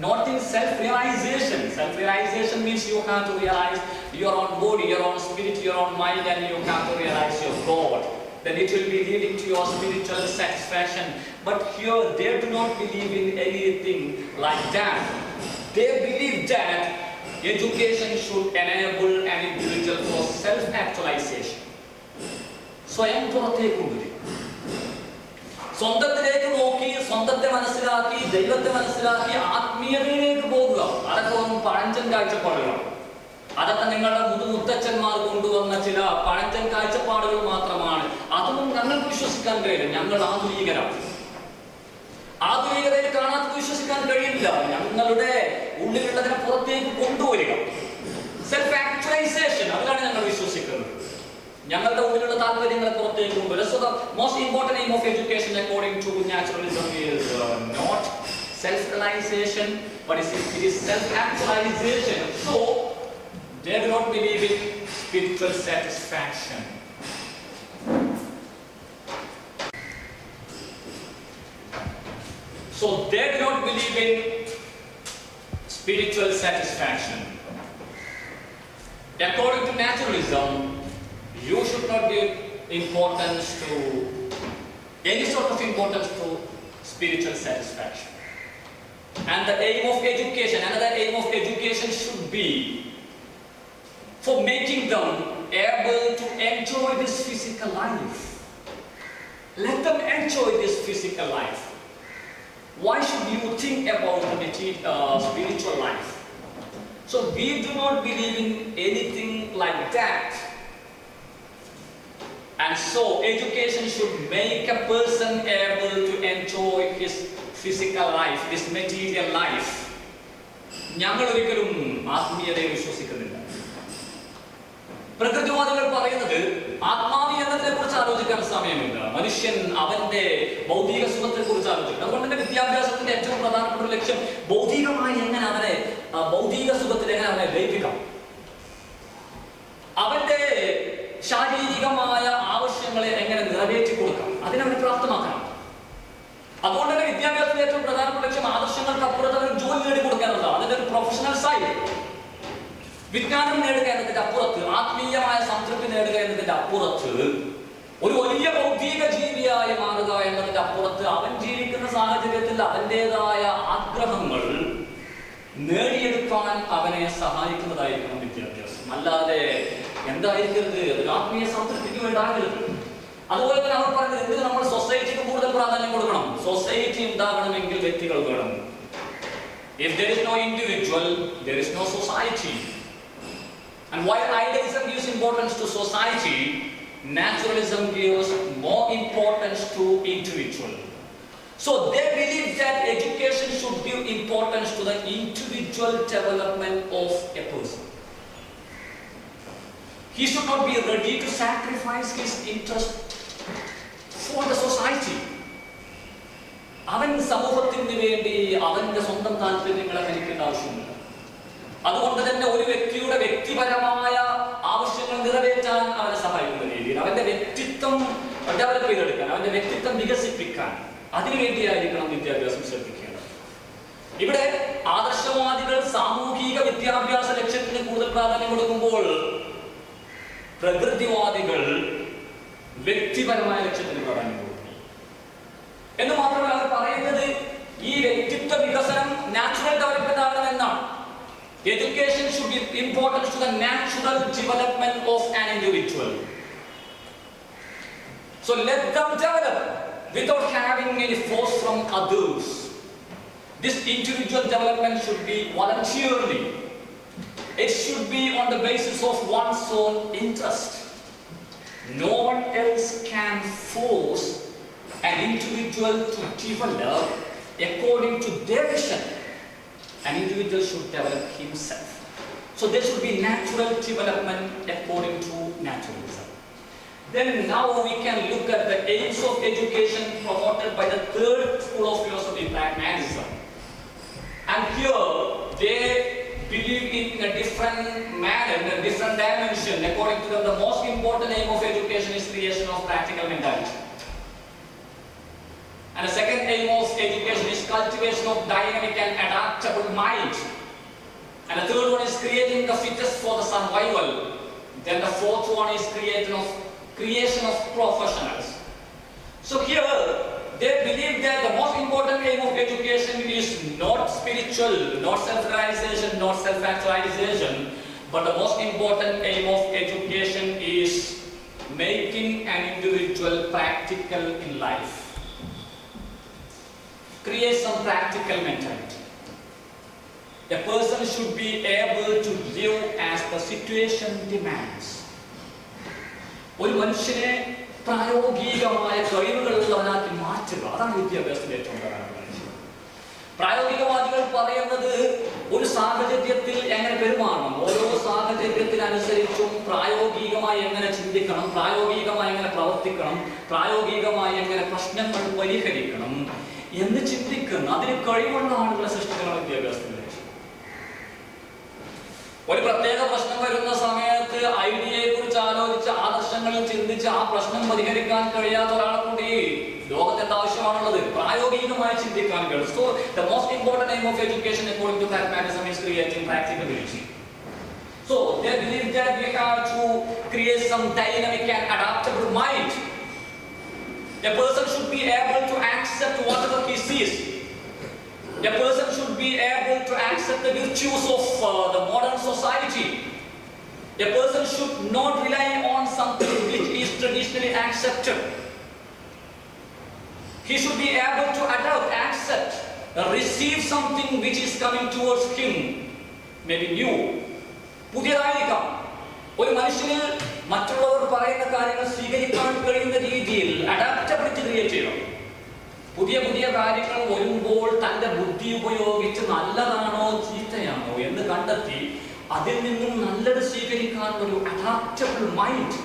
not in self-realization. Self-realization means you have to realize your own body, your own spirit, your own mind, and you have to realize your God. Then it will be leading to your spiritual satisfaction. But here they do not believe in anything like that. They believe that education should enable an individual for self-actualization. സ്വയം പുറത്തേക്ക് കൊണ്ടുവരും, സ്വന്തത്തിലേക്ക് നോക്കി, സ്വന്തത്തെ മനസ്സിലാക്കി, ദൈവത്തെ മനസ്സിലാക്കി ആത്മീയതയിലേക്ക് പോകുക. അതൊക്കെ ഒന്നും പഴഞ്ചൻ കാഴ്ചപ്പാടുകളാണ്. അതൊക്കെ നിങ്ങളുടെ മുതുമുത്തച്ഛന്മാർ കൊണ്ടുവന്ന ചില പഴഞ്ചൻ കാഴ്ചപ്പാടുകൾ മാത്രമാണ്. അതൊന്നും ഞങ്ങൾക്ക് വിശ്വസിക്കാൻ കഴിയില്ല. ഞങ്ങൾ ആധുനികരാണ്. ആധുനികതയിൽ കാണാത്തത് വിശ്വസിക്കാൻ കഴിയില്ല. ഞങ്ങളുടെ ഉള്ളിലുള്ളതിനെ പുറത്തേക്ക് കൊണ്ടുവരിക, സെൽഫ് ആക്ച്വലൈസേഷൻ, അതിലാണ് ഞങ്ങൾ വിശ്വസിക്കുന്നത്. ഞങ്ങളുടെ ഉള്ളിലുള്ള താല്പര്യങ്ങളെ പുറത്തേക്ക് കൊണ്ടുവരിക. So the most important aim of education according to naturalism is not self-realization, but it is self-actualization. So they do not believe in spiritual satisfaction. So they do not believe in spiritual satisfaction. According to naturalism, you should not give importance to any sort of importance to spiritual satisfaction. And the aim of education, another aim of education should be for making them able to enjoy this physical life. Let them enjoy this physical life. Why should you think about the spiritual life? So we do not believe in anything like that. And so education should make a person able to enjoy his physical life, his material life. ഞങ്ങൾ ഒരിക്കലും ആത്മീയതയെ വിശ്വസിക്കുന്നില്ല. പ്രകൃതിവാദികൾ പറയുന്നത് ആത്മാവീയതയെ കുറിച്ച് ആലോചിക്കാൻ സമയമില്ല. മനുഷ്യൻ അവന്റെ ഭൗതിക സുഖത്തെ കുറിച്ച് ആലോചിക്കണം. അതുകൊണ്ട് തന്നെ വിദ്യാഭ്യാസത്തിന്റെ ഏറ്റവും പ്രധാനപ്പെട്ട ഒരു ലക്ഷ്യം ഭൗതികമായി എങ്ങനെ അവനെ ഭൗതിക സുഖത്തിൽ എങ്ങനെ അവനെ ലയിപ്പിക്കാം, അവന്റെ ശാരീരികമായ ആവശ്യങ്ങളെ എങ്ങനെ നിറവേറ്റി കൊടുക്കാം, അതിനവനെ പ്രാപ്തമാക്കണം. അതുകൊണ്ട് തന്നെ വിദ്യാഭ്യാസത്തിന്റെ ഏറ്റവും പ്രധാനപ്പെട്ട ലക്ഷ്യം ആദർശങ്ങൾക്ക് അപ്പുറത്ത് അവന് ജോലി നേടിക്കൊടുക്കാനുള്ളതാണ്. അതിന്റെ ഒരു പ്രൊഫഷണൽ സൈഡ്. വിജ്ഞാനം നേടുക എന്നതിന്റെ അപ്പുറത്ത്, ആത്മീയമായ സംതൃപ്തി നേടുക എന്നതിന്റെ അപ്പുറത്ത്, ഒരു വലിയ ഭൗതിക ജീവിയായി മാറുക എന്നതിന്റെ അപ്പുറത്ത് അവൻ ജീവിക്കുന്ന സാഹചര്യത്തിൽ അവന്റേതായ ആഗ്രഹങ്ങൾ നേടിയെടുക്കാൻ അവനെ സഹായിക്കുന്നതായിരിക്കണം വിദ്യാഭ്യാസം. അല്ലാതെ എന്തായിരിക്കരുത്, അതൊരു ആത്മീയ സംതൃപ്തിക്ക് വേണ്ടാകരുത്. അതുപോലെ തന്നെ അവർ പറയുന്നത് എന്തിന് നമ്മൾ സൊസൈറ്റിക്ക് കൂടുതൽ പ്രാധാന്യം കൊടുക്കണം. സൊസൈറ്റി ഉണ്ടാകണമെങ്കിൽ വ്യക്തികൾ വേണം. If there is no individual, there is no society. And while idealism gives importance to society, naturalism gives more importance to individual. So they believe that education should give importance to the individual development of a person. He should not be ready to sacrifice his interest for the society. അവൻ സമൂഹത്തിന് വേണ്ടി അവന്റെ സ്വന്തം താല്പര്യങ്ങളെ ഹനിക്കേണ്ട ആവശ്യമില്ല. അതുകൊണ്ട് തന്നെ ഒരു വ്യക്തിയുടെ വ്യക്തിപരമായ ആവശ്യങ്ങൾ നിറവേറ്റാൻ അവനെ സഹായിക്കുന്ന രീതിയിൽ അവന്റെ വ്യക്തിത്വം ഡെവലപ്പ് ചെയ്തെടുക്കാൻ, അവന്റെ വ്യക്തിത്വം വികസിപ്പിക്കാൻ, അതിനുവേണ്ടിയായിരിക്കണം വിദ്യാഭ്യാസം ശ്രദ്ധിക്കേണ്ടത്. ഇവിടെ ആദർശവാദികൾ സാമൂഹിക വിദ്യാഭ്യാസ ലക്ഷ്യത്തിന് കൂടുതൽ പ്രാധാന്യം കൊടുക്കുമ്പോൾ പ്രകൃതിവാദികൾ വ്യക്തിപരമായ ലക്ഷ്യത്തിന് പ്രാധാന്യം കൊടുക്കും. എന്ന് മാത്രമല്ല അവർ പറയുന്നത് ഈ വ്യക്തിത്വ വികസനം നാച്ചുറൽ ഡെവലപ്മെന്റ് ആകണമെന്നാണ്. Education should give importance to the natural development of an individual. So let them develop without having any force from others. This individual development should be voluntarily. It should be on the basis of one's own interest. No one else can force an individual to develop according to their vision. An individual should develop himself. So there should be natural development according to naturalism. Then now we can look at the aims of education promoted by the third school of philosophy, pragmatism. And here they believe in a different manner, in a different dimension. According to them, the most important aim of education is creation of practical mentality. And the second aim of education is cultivation of dynamic and adaptable mind. And the third one is creating the fittest for the survival. Then the fourth one is creation of professionals. So here they believe that the most important aim of education is not spiritual, not self-realization, not self-actualization, but the most important aim of education is making an individual practical in life. Create some practical mentality. A person should be able to live as the situation demands. ഒരു മനുഷ്യനെ പ്രായോഗികമായ കഴിവുകളുള്ളവനാക്കി മാറ്റുക, അതാണ് വിദ്യാഭ്യാസത്തിന്റെ ഏറ്റവും പ്രധാനപ്പെട്ട ലക്ഷ്യം. പ്രായോഗികവാദികൾ പറയുന്നത് ഒരു സാഹചര്യത്തിൽ എങ്ങനെ പെരുമാറണം, ഓരോ സാഹചര്യത്തിനനുസരിച്ചും പ്രായോഗികമായി എങ്ങനെ ചിന്തിക്കണം, പ്രായോഗികമായി എങ്ങനെ പ്രവർത്തിക്കണം, പ്രായോഗികമായി എങ്ങനെ പ്രശ്നങ്ങൾ പരിഹരിക്കണം എന്ന് ചിന്തിക്കുന്ന, അതിന് കഴിവുള്ള ആളുകളെ സൃഷ്ടിക്കണം വിദ്യാഭ്യാസത്തിന്റെ ലക്ഷ്യം. ഒരു പ്രത്യേക പ്രശ്നം വരുന്ന സമയത്ത് ഐഡിയയെ കുറിച്ച് ആലോചിച്ച് ആദർശങ്ങളിൽ ചിന്തിച്ച് ആ പ്രശ്നം പരിഹരിക്കാൻ കഴിയാത്ത ഒരാളെ കൂടി ലോകത്തിന്റെ ആവശ്യമാണുള്ളത്. പ്രായോഗികമായി ചിന്തിക്കാൻ കഴിയും. So the most important aim of education according to pragmatism is creating practicability. So they believe that we have to create some dynamic and adaptable mind. A person should be able to accept whatever he sees. A person should be able to accept the virtues of the modern society. A person should not rely on something which is traditionally accepted. He should be able to adapt, accept, receive something which is coming towards him, maybe new. പുതിയതായിരിക്കാം. ഒരു മനുഷ്യന് മറ്റുള്ളവർ പറയുന്ന കാര്യങ്ങൾ സ്വീകരിക്കാൻ കഴിയുന്ന രീതിയിൽ adaptability create ചെയ്യണം. പുതിയ പുതിയ കാര്യങ്ങൾ വരുമ്പോൾ തന്റെ ബുദ്ധി ഉപയോഗിച്ച് നല്ലതാണോ ചീത്തയാണോ എന്ന് കണ്ടെത്തി അതിൽ നിന്നും നല്ലത് സ്വീകരിക്കാനുള്ള ഒരു അഡാപ്റ്റബിൾ മൈൻഡ്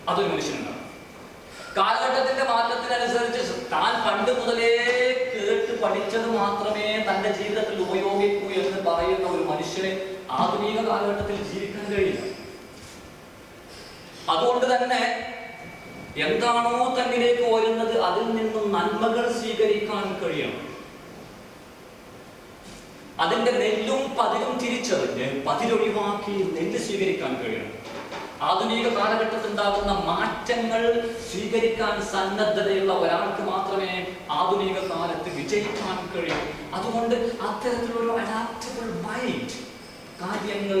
അതൊരു മനുഷ്യനുണ്ടാവും. കാലഘട്ടത്തിന്റെ മാറ്റത്തിനനുസരിച്ച് താൻ പണ്ട് മുതലേ കേട്ട് പഠിച്ചത് മാത്രമേ തന്റെ ജീവിതത്തിൽ ഉപയോഗിക്കൂ എന്ന് പറയുന്ന ഒരു മനുഷ്യനെ ആധുനിക കാലഘട്ടത്തിൽ ജീവിക്കാൻ കഴിയില്ല. അതുകൊണ്ട് തന്നെ എന്താണോ തന്നിലേക്ക് വരുന്നത് അതിൽ നിന്നും നന്മകൾ സ്വീകരിക്കാൻ കഴിയണം. അതിന്റെ നെല്ലും പതിരും തിരിച്ചറിഞ്ഞ് പതിരൊഴിവാക്കി നെല്ല് സ്വീകരിക്കാൻ കഴിയണം. ആധുനിക കാലഘട്ടത്തിൽ ഉണ്ടാകുന്ന മാറ്റങ്ങൾ സ്വീകരിക്കാൻ സന്നദ്ധതയുള്ള ഒരാൾക്ക് മാത്രമേ ആധുനിക കാലത്ത് വിജയിക്കാൻ കഴിയൂ. അതുകൊണ്ട് അത്തരത്തിലൊരു അഡാപ്റ്റബിൾ മൈൻഡ്, കാര്യങ്ങൾ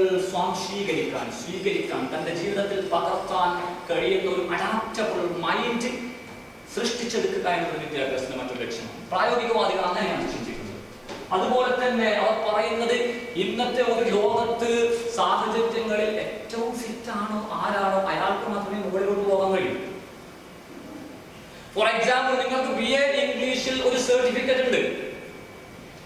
സ്വീകരിക്കാൻ തന്റെ ജീവിതത്തിൽ പകർത്താൻ കഴിയുന്ന ഒരു അഡാപ്റ്റബിൾ മൈൻഡ് സൃഷ്ടിച്ചെടുക്കുക എന്നത് വിദ്യാഭ്യാസത്തിന്റെ മറ്റൊരു ലക്ഷ്യമാണ്. പ്രായോഗികവാദികൾ അങ്ങനെയാണ് ചിന്തിക്കുന്നത്. അതുപോലെ തന്നെ അവർ പറയുന്നത് ഇന്നത്തെ ഒരു ലോകത്ത് സാഹചര്യങ്ങളിൽ ഏറ്റവും ഫിറ്റ് ആണോ ആരാണോ അയാൾക്ക് മാത്രമേ മുകളിലോട്ട് പോകാൻ കഴിയൂ. ഫോർ എക്സാമ്പിൾ, നിങ്ങൾക്ക് BA ഇംഗ്ലീഷിൽ ഒരു സർട്ടിഫിക്കറ്റ് ഉണ്ട്.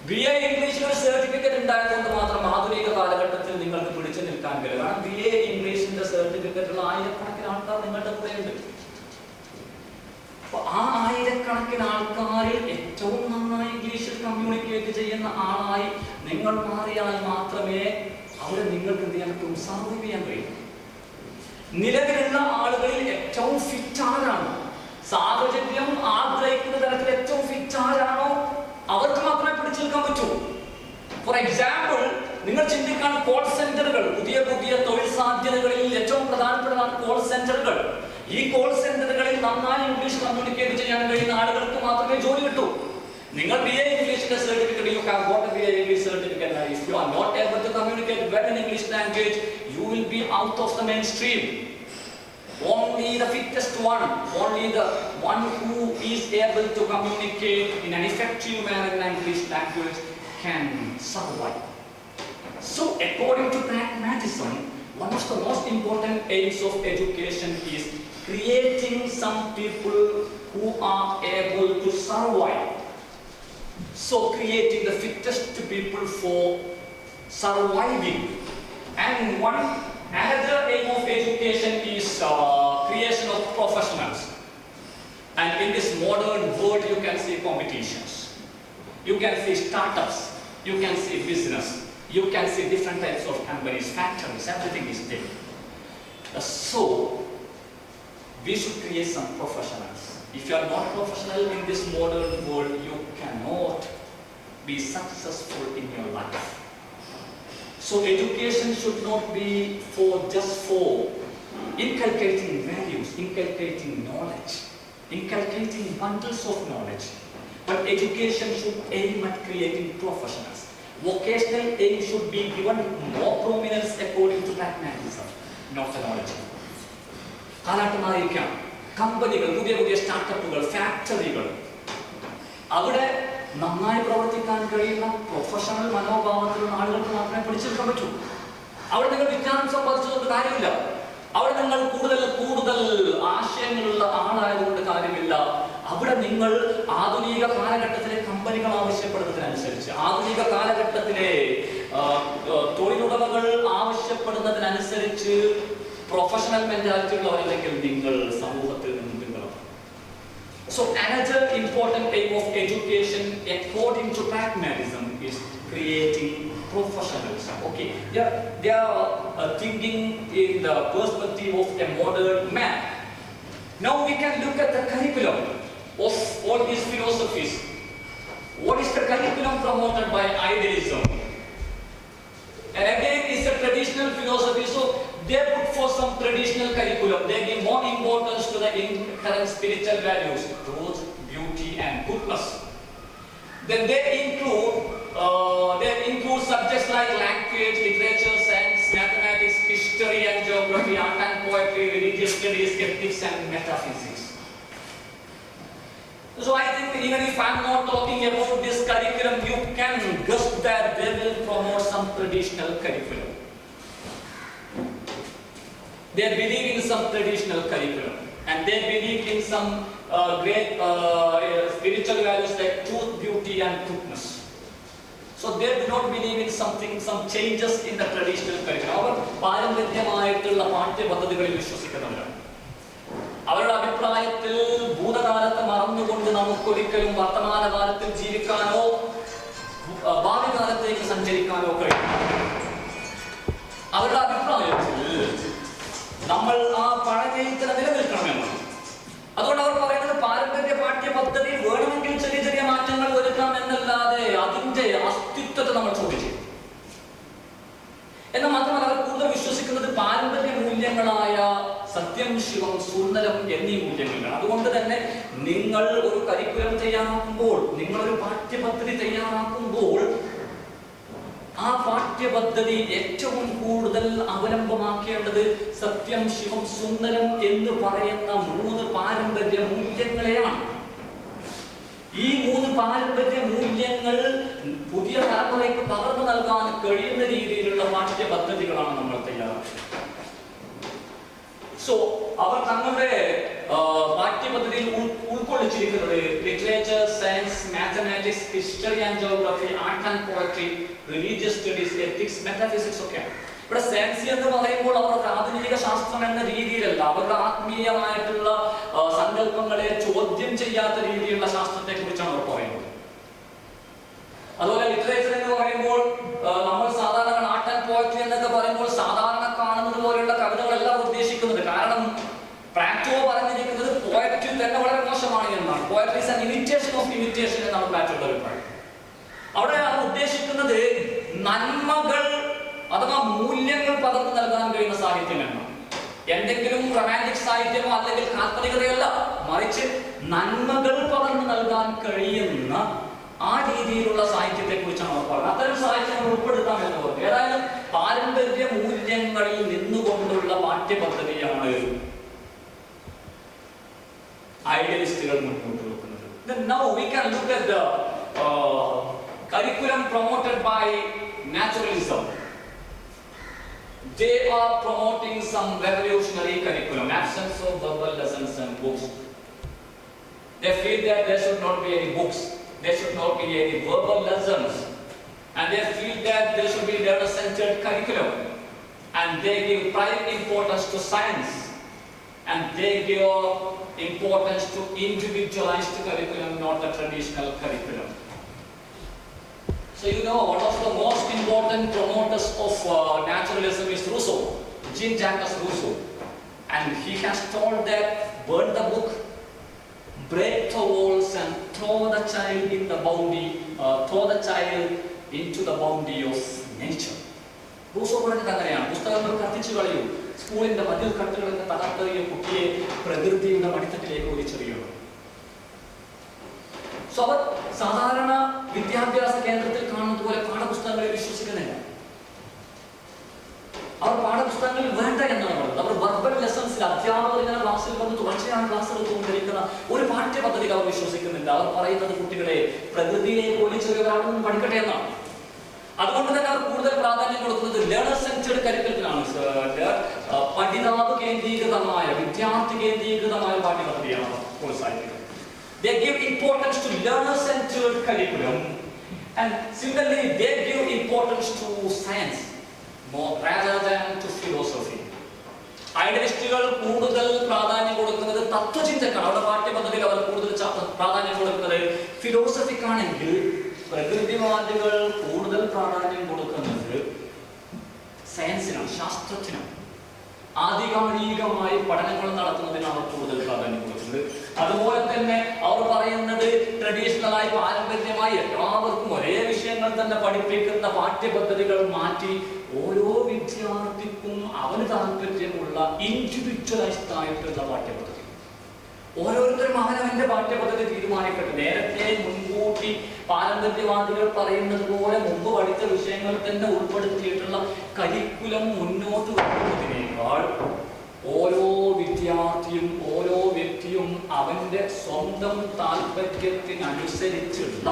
BA ഇംഗ്ലീഷിൽ ഒരു സർട്ടിഫിക്കറ്റ് ഉണ്ടായതുകൊണ്ട് മാത്രം ആധുനിക കാലഘട്ടത്തിൽ നിങ്ങൾക്ക് പിടിച്ചു നിൽക്കാൻ കഴിയും. കാരണം BA ഇംഗ്ലീഷിന്റെ സർട്ടിഫിക്കറ്റുള്ള ആയിരക്കണക്കിന് ആൾക്കാർ നിങ്ങളുടെ കൂടെയുണ്ട്. ആ ആയിരക്കണക്കിന് ആൾക്കാരിൽ ഏറ്റവും നന്നായി ഇംഗ്ലീഷിൽ കമ്മ്യൂണിക്കേറ്റ് ചെയ്യുന്ന ആളായി നിങ്ങൾ മാറിയാൽ മാത്രമേ അവിടെ നിങ്ങൾക്ക് എന്ത് ചെയ്യാൻ പറ്റും, സർവൈവ് ചെയ്യാൻ കഴിയും. നിലവിലുള്ള ആളുകളിൽ ഏറ്റവും ഫിറ്റ് ആരാണോ, സാഹചര്യം ആഗ്രഹിക്കുന്ന തരത്തിൽ ഏറ്റവും ഫിറ്റ് ആരാണോ അവർക്ക് മാത്രമേ പിടിച്ചു നിൽക്കാൻ പറ്റൂ. ഫോർ എക്സാമ്പിൾ, നിങ്ങൾ ചിന്തിക്കാൻ കോൾ സെന്ററുകൾ, പുതിയ പുതിയ തൊഴിൽ സാധ്യതകളിൽ ഏറ്റവും പ്രധാനപ്പെട്ടതാണ് കോൾ സെന്ററുകൾ. ഈ കോൾ സെന്ററുകളിൽ നന്നായി ഇംഗ്ലീഷ് കമ്മ്യൂണിക്കേറ്റ് ചെയ്യാൻ കഴിയുന്ന ആളുകൾക്ക് മാത്രമേ ജോലി കിട്ടൂ. നിങ്ങൾ BA ഇംഗ്ലീഷിന്റെ certificate, you have got a BA English certificate. If you are not able to communicate well in English language, you will be out of the mainstream. Only the fittest one, only the one who is able to communicate in an effective manner in English language can survive. So, according to pragmatism, one of the most important aims of education is creating some people who are able to survive. So, creating the fittest people for surviving. And another aim of education is creation of professionals. And in this modern world, you can see competitions, you can see startups, you can see business, you can see different types of companies, factories, everything is there. So, we should create some professionals. If you are not professional in this modern world, you cannot be successful in your life. So, education should not be just for inculcating values, inculcating knowledge, inculcating bundles of knowledge. But education should aim at creating professionals. Vocational aim should be given more prominence according to pragmatism, not the knowledge. കാലഘട്ടമായിരിക്കാം കമ്പനികൾ, പുതിയ പുതിയ സ്റ്റാർട്ടപ്പുകൾ, ഫാക്ടറികൾ, അവിടെ നന്നായി പ്രവർത്തിക്കാൻ കഴിയുന്ന professional മനോഭാവത്തിലുള്ള ആളുകൾക്ക് മാത്രമേ പിടിച്ചെടുക്കാൻ പറ്റൂ. അവിടെ നിങ്ങൾ വിജ്ഞാനം സമ്പാദിച്ചതുകൊണ്ട് കാര്യമില്ല. അവിടെ നിങ്ങൾ കൂടുതൽ ആശയങ്ങളുള്ള ആളായതുകൊണ്ട് കാര്യമില്ല. അവിടെ നിങ്ങൾ ആധുനിക കാലഘട്ടത്തിലെ കമ്പനികൾ ആവശ്യപ്പെടുന്നതിനനുസരിച്ച്, ആധുനിക കാലഘട്ടത്തിലെ തൊഴിലുടമകൾ ആവശ്യപ്പെടുന്നതിനനുസരിച്ച് പ്രൊഫഷണൽ മെന്റാലിറ്റി ഉള്ളവരല്ലെങ്കിൽ നിങ്ങൾ സമൂഹത്തിൽ നിന്ന് പിന്തുടരണം. So another important aim of education according to pragmatism is creating professionals. Okay, they are thinking in the perspective of a modern man. Now we can look at the curriculum of all these philosophies. What is the curriculum promoted by idealism? And again, it's a traditional philosophy, so they put for some traditional curriculum. They give more importance to the inherent spiritual values, truth, beauty, and goodness. Then they include subjects like language, literature, science, mathematics, history and geography, art and poetry, religious studies, ethics, and metaphysics. So I think even if I'm not talking about this curriculum, you can guess that they will promote some traditional curriculum. They believe in some traditional curriculum, and they believe in some great spiritual values like truth, beauty, and goodness. So they do not believe in some changes in the traditional curriculum. അവർ പാരമ്പര്യമായിട്ടുള്ള പാഠ്യപദ്ധതികളിൽ വിശ്വസിക്കുന്നവരാണ്. അവരുടെ അഭിപ്രായത്തിൽ ഭൂതകാലത്ത് മറന്നുകൊണ്ട് നമുക്കൊരിക്കലും വർത്തമാനകാലത്തിൽ ജീവിക്കാനോ ഭാവി കാലത്തേക്ക് സഞ്ചരിക്കാനോ കഴിയും. അവരുടെ അഭിപ്രായത്തിൽ നമ്മൾ ആ പഴയത്തിൽ നിലനിൽക്കണമെന്നാണ്. അതുകൊണ്ട് അവർ പറയുന്നത് പാരമ്പര്യ പാഠ്യപദ്ധതി വേണമെങ്കിൽ ചെറിയ ചെറിയ മാറ്റങ്ങൾ വരുത്താം എന്നല്ലാതെ അതിന്റെ അസ്തിത്വത്തെ നമ്മൾ ചോദിച്ചു. എന്നാൽ മാത്രമല്ല അവർ കൂടുതൽ വിശ്വസിക്കുന്നത് പാരമ്പര്യ മൂല്യങ്ങളായ സത്യം, ശിവം, സുന്ദരം എന്നീ മൂല്യങ്ങളാണ്. അതുകൊണ്ട് തന്നെ നിങ്ങൾ ഒരു കരിക്കുലം തയ്യാറാക്കുമ്പോൾ, നിങ്ങളൊരു പാഠ്യപദ്ധതി തയ്യാറാക്കുമ്പോൾ ആ പാഠ്യപദ്ധതി ഏറ്റവും കൂടുതൽ അവലംബമാക്കേണ്ടത് സത്യം, ശിവം, സുന്ദരം എന്ന് പറയുന്ന 3 പാരമ്പര്യ മൂല്യങ്ങളെയാണ്. ഈ 3 പാരമ്പര്യ മൂല്യങ്ങൾ പുതിയ തലമുറയ്ക്ക് പകർന്നു നൽകാൻ കഴിയുന്ന രീതിയിലുള്ള പാഠ്യപദ്ധതികളാണ് നമ്മൾ തയ്യാറാക്കുന്നത്. സോ അവർ തങ്ങളുടെ പാഠ്യപദ്ധതിയിൽ ഉൾക്കൊള്ളിച്ചിരിക്കുന്നത് literature, science, mathematics, history and geography, art and poetry, religious studies, ethics, metaphysics ഒക്കെയാണ്. ഇവിടെ സയൻസ് എന്ന് പറയുമ്പോൾ അവർക്ക് ആധുനിക ശാസ്ത്രം എന്ന രീതിയിലല്ല, അവരുടെ ആത്മീയമായിട്ടുള്ള സങ്കല്പങ്ങളെ ചോദ്യം ചെയ്യാത്ത രീതിയിലുള്ള ശാസ്ത്രത്തെ കുറിച്ചാണ് അവർ പറയുന്നത്. അതുപോലെ ലിറ്ററേച്ചർ എന്ന് പറയുമ്പോൾ നമ്മൾ സാധാരണ ആർട്ട് ആൻഡ് പോയട്രി എന്നൊക്കെ പറയുമ്പോൾ സാധാരണ കാണുന്നത് പോലെയുള്ള കവിതകളല്ല ഉദ്ദേശിക്കുന്നത്. കാരണം പ്ലാറ്റോ പറഞ്ഞിരിക്കുന്നത് പോയട്രി തന്നെ വളരെ മോശമാണ് എന്നാണ്. Poetry is an imitation of imitation എന്നാണ് പ്ലാറ്റോയുടെ അഭിപ്രായം. അവിടെ അവർ ഉദ്ദേശിക്കുന്നത് നന്മകൾ അഥവാ മൂല്യങ്ങൾ പകർന്നു നൽകാൻ കഴിയുന്ന സാഹിത്യം എന്നാണ്. എന്തെങ്കിലും റൊമാൻറ്റിക് സാഹിത്യമോ അല്ലെങ്കിൽ കാൽപ്പനികതയല്ല, മറിച്ച് നന്മകൾ പകർന്നു നൽകാൻ കഴിയുന്ന ആ രീതിയിലുള്ള സാഹിത്യത്തെ കുറിച്ചാണ് അവർ പറയുന്നത്. അത്തരം സാഹിത്യങ്ങൾ ഉൾപ്പെടുത്താം എന്ന് പറഞ്ഞു. ഏതായാലും പാരമ്പര്യ മൂല്യങ്ങളിൽ നിന്നുകൊണ്ടുള്ള പാഠ്യപദ്ധതിയാണ് ഐഡിയലിസ്റ്റുകൾ മുന്നോട്ട് വെക്കുന്നത്. Then now we can look at the curriculum promoted by naturalism. They are promoting some revolutionary curriculum, absence of verbal lessons and books. They feel that there should not be any books, there should not be any verbal lessons, and they feel that there should be learner-centered curriculum, and they give prime importance to science, and they give importance to individualized curriculum, not the traditional curriculum. So you know, one of the most important promoters of naturalism is Rousseau, Jean-Jacques Rousseau, and he has told that burn the book, break the walls, and throw the child into the bounty of nature. Rousseau പറഞ്ഞത് അങ്ങനെയാണ്. പുസ്തകങ്ങൾ കത്തിച്ചു കളയും, സ്കൂളിന്റെ മതിൽ കട്ടുകളൊക്കെ തകർത്തെറിയും, കുട്ടിയെ പ്രകൃതിയുടെ മടിത്തട്ടിലേക്ക് വലിച്ചെറിയുന്നു. So അവർ സാധാരണ വിദ്യാഭ്യാസ കേന്ദ്രത്തിൽ കാണുന്നത് പോലെ പാഠപുസ്തകങ്ങളെ വിശ്വസിക്കുന്നില്ല. അവർ പാഠപുസ്തകങ്ങളിൽ വേണ്ട എന്നാണ് പറയുന്നത്. അവർ വെർബൽ ലെസൺസിൽ അധ്യാപകർ ഇങ്ങനെ ക്ലാസ്സിൽ വന്ന് തുടർച്ചയാണ് ക്ലാസ് എടുത്തുകൊണ്ടിരിക്കുന്ന ഒരു പാഠ്യപദ്ധതിയിൽ അവർ വിശ്വസിക്കുന്നില്ല. അവർ പറയുന്നത് കുട്ടികളെ പ്രകൃതിയെ വലിച്ചെറിയാൻ പഠിക്കട്ടെ എന്നാണ്. അതുകൊണ്ട് തന്നെ അവർ കൂടുതൽ പ്രാധാന്യം കൊടുക്കുന്നത് ലേണർ സെൻറ്റേർഡ് കരിക്കുലത്തിനാണ്. പഠിതാവ് കേന്ദ്രീകൃതമായ, വിദ്യാർത്ഥി കേന്ദ്രീകൃതമായ പാഠ്യപദ്ധതിയാണ് അവർ പ്രോത്സാഹിപ്പിക്കുന്നത്. They give importance to learner-centered curriculum, and similarly they give importance to science more rather than to philosophy. ഐഡിയലിസ്റ്റുകൾ കൂടുതൽ പ്രാധാന്യം കൊടുക്കുന്നത് തത്വചിന്തക്കാണ്. അവരുടെ പാഠ്യപദ്ധതിയിൽ അവർ കൂടുതൽ പ്രാധാന്യം കൊടുക്കുന്നത് ഫിലോസഫിക്കാണെങ്കിൽ, പ്രകൃതിവാദികൾ കൂടുതൽ പ്രാധാന്യം കൊടുക്കുന്നത് സയൻസിനാണ്, ശാസ്ത്രത്തിനാണ്. ആധികാരികമായി പഠനങ്ങൾ നടത്തുന്നതിനാണ് അവർ കൂടുതൽ പ്രാധാന്യം കൊടുക്കുന്നത്. അതുപോലെ തന്നെ അവർ പറയുന്നത് ട്രഡീഷണലായി, പാരമ്പര്യമായി എല്ലാവർക്കും ഒരേ വിഷയങ്ങൾ തന്നെ പഠിപ്പിക്കുന്ന പാഠ്യപദ്ധതികൾ മാറ്റി ഓരോ വിദ്യാർത്ഥിക്കും അവന് താല്പര്യമുള്ള ഇൻഡിവിജ്വലൈസ്ഡ് ആയിട്ടുള്ള പാഠ്യപദ്ധതി, ഓരോരുത്തരും അവനവന്റെ പാഠ്യപദ്ധതി തീരുമാനിക്കട്ടെ. നേരത്തെ മുൻകൂട്ടി പാരമ്പര്യവാദികൾ പറയുന്നത് പോലെ മുമ്പ് പഠിച്ച വിഷയങ്ങൾ തന്നെ ഉൾപ്പെടുത്തിയിട്ടുള്ള കരിക്കുലം മുന്നോട്ട് വെക്കുന്നതിനേക്കാൾ ഓരോ വിദ്യാർത്ഥിയും ഓരോ വ്യക്തിയും അവന്റെ സ്വന്തം താല്പര്യത്തിനനുസരിച്ചുള്ള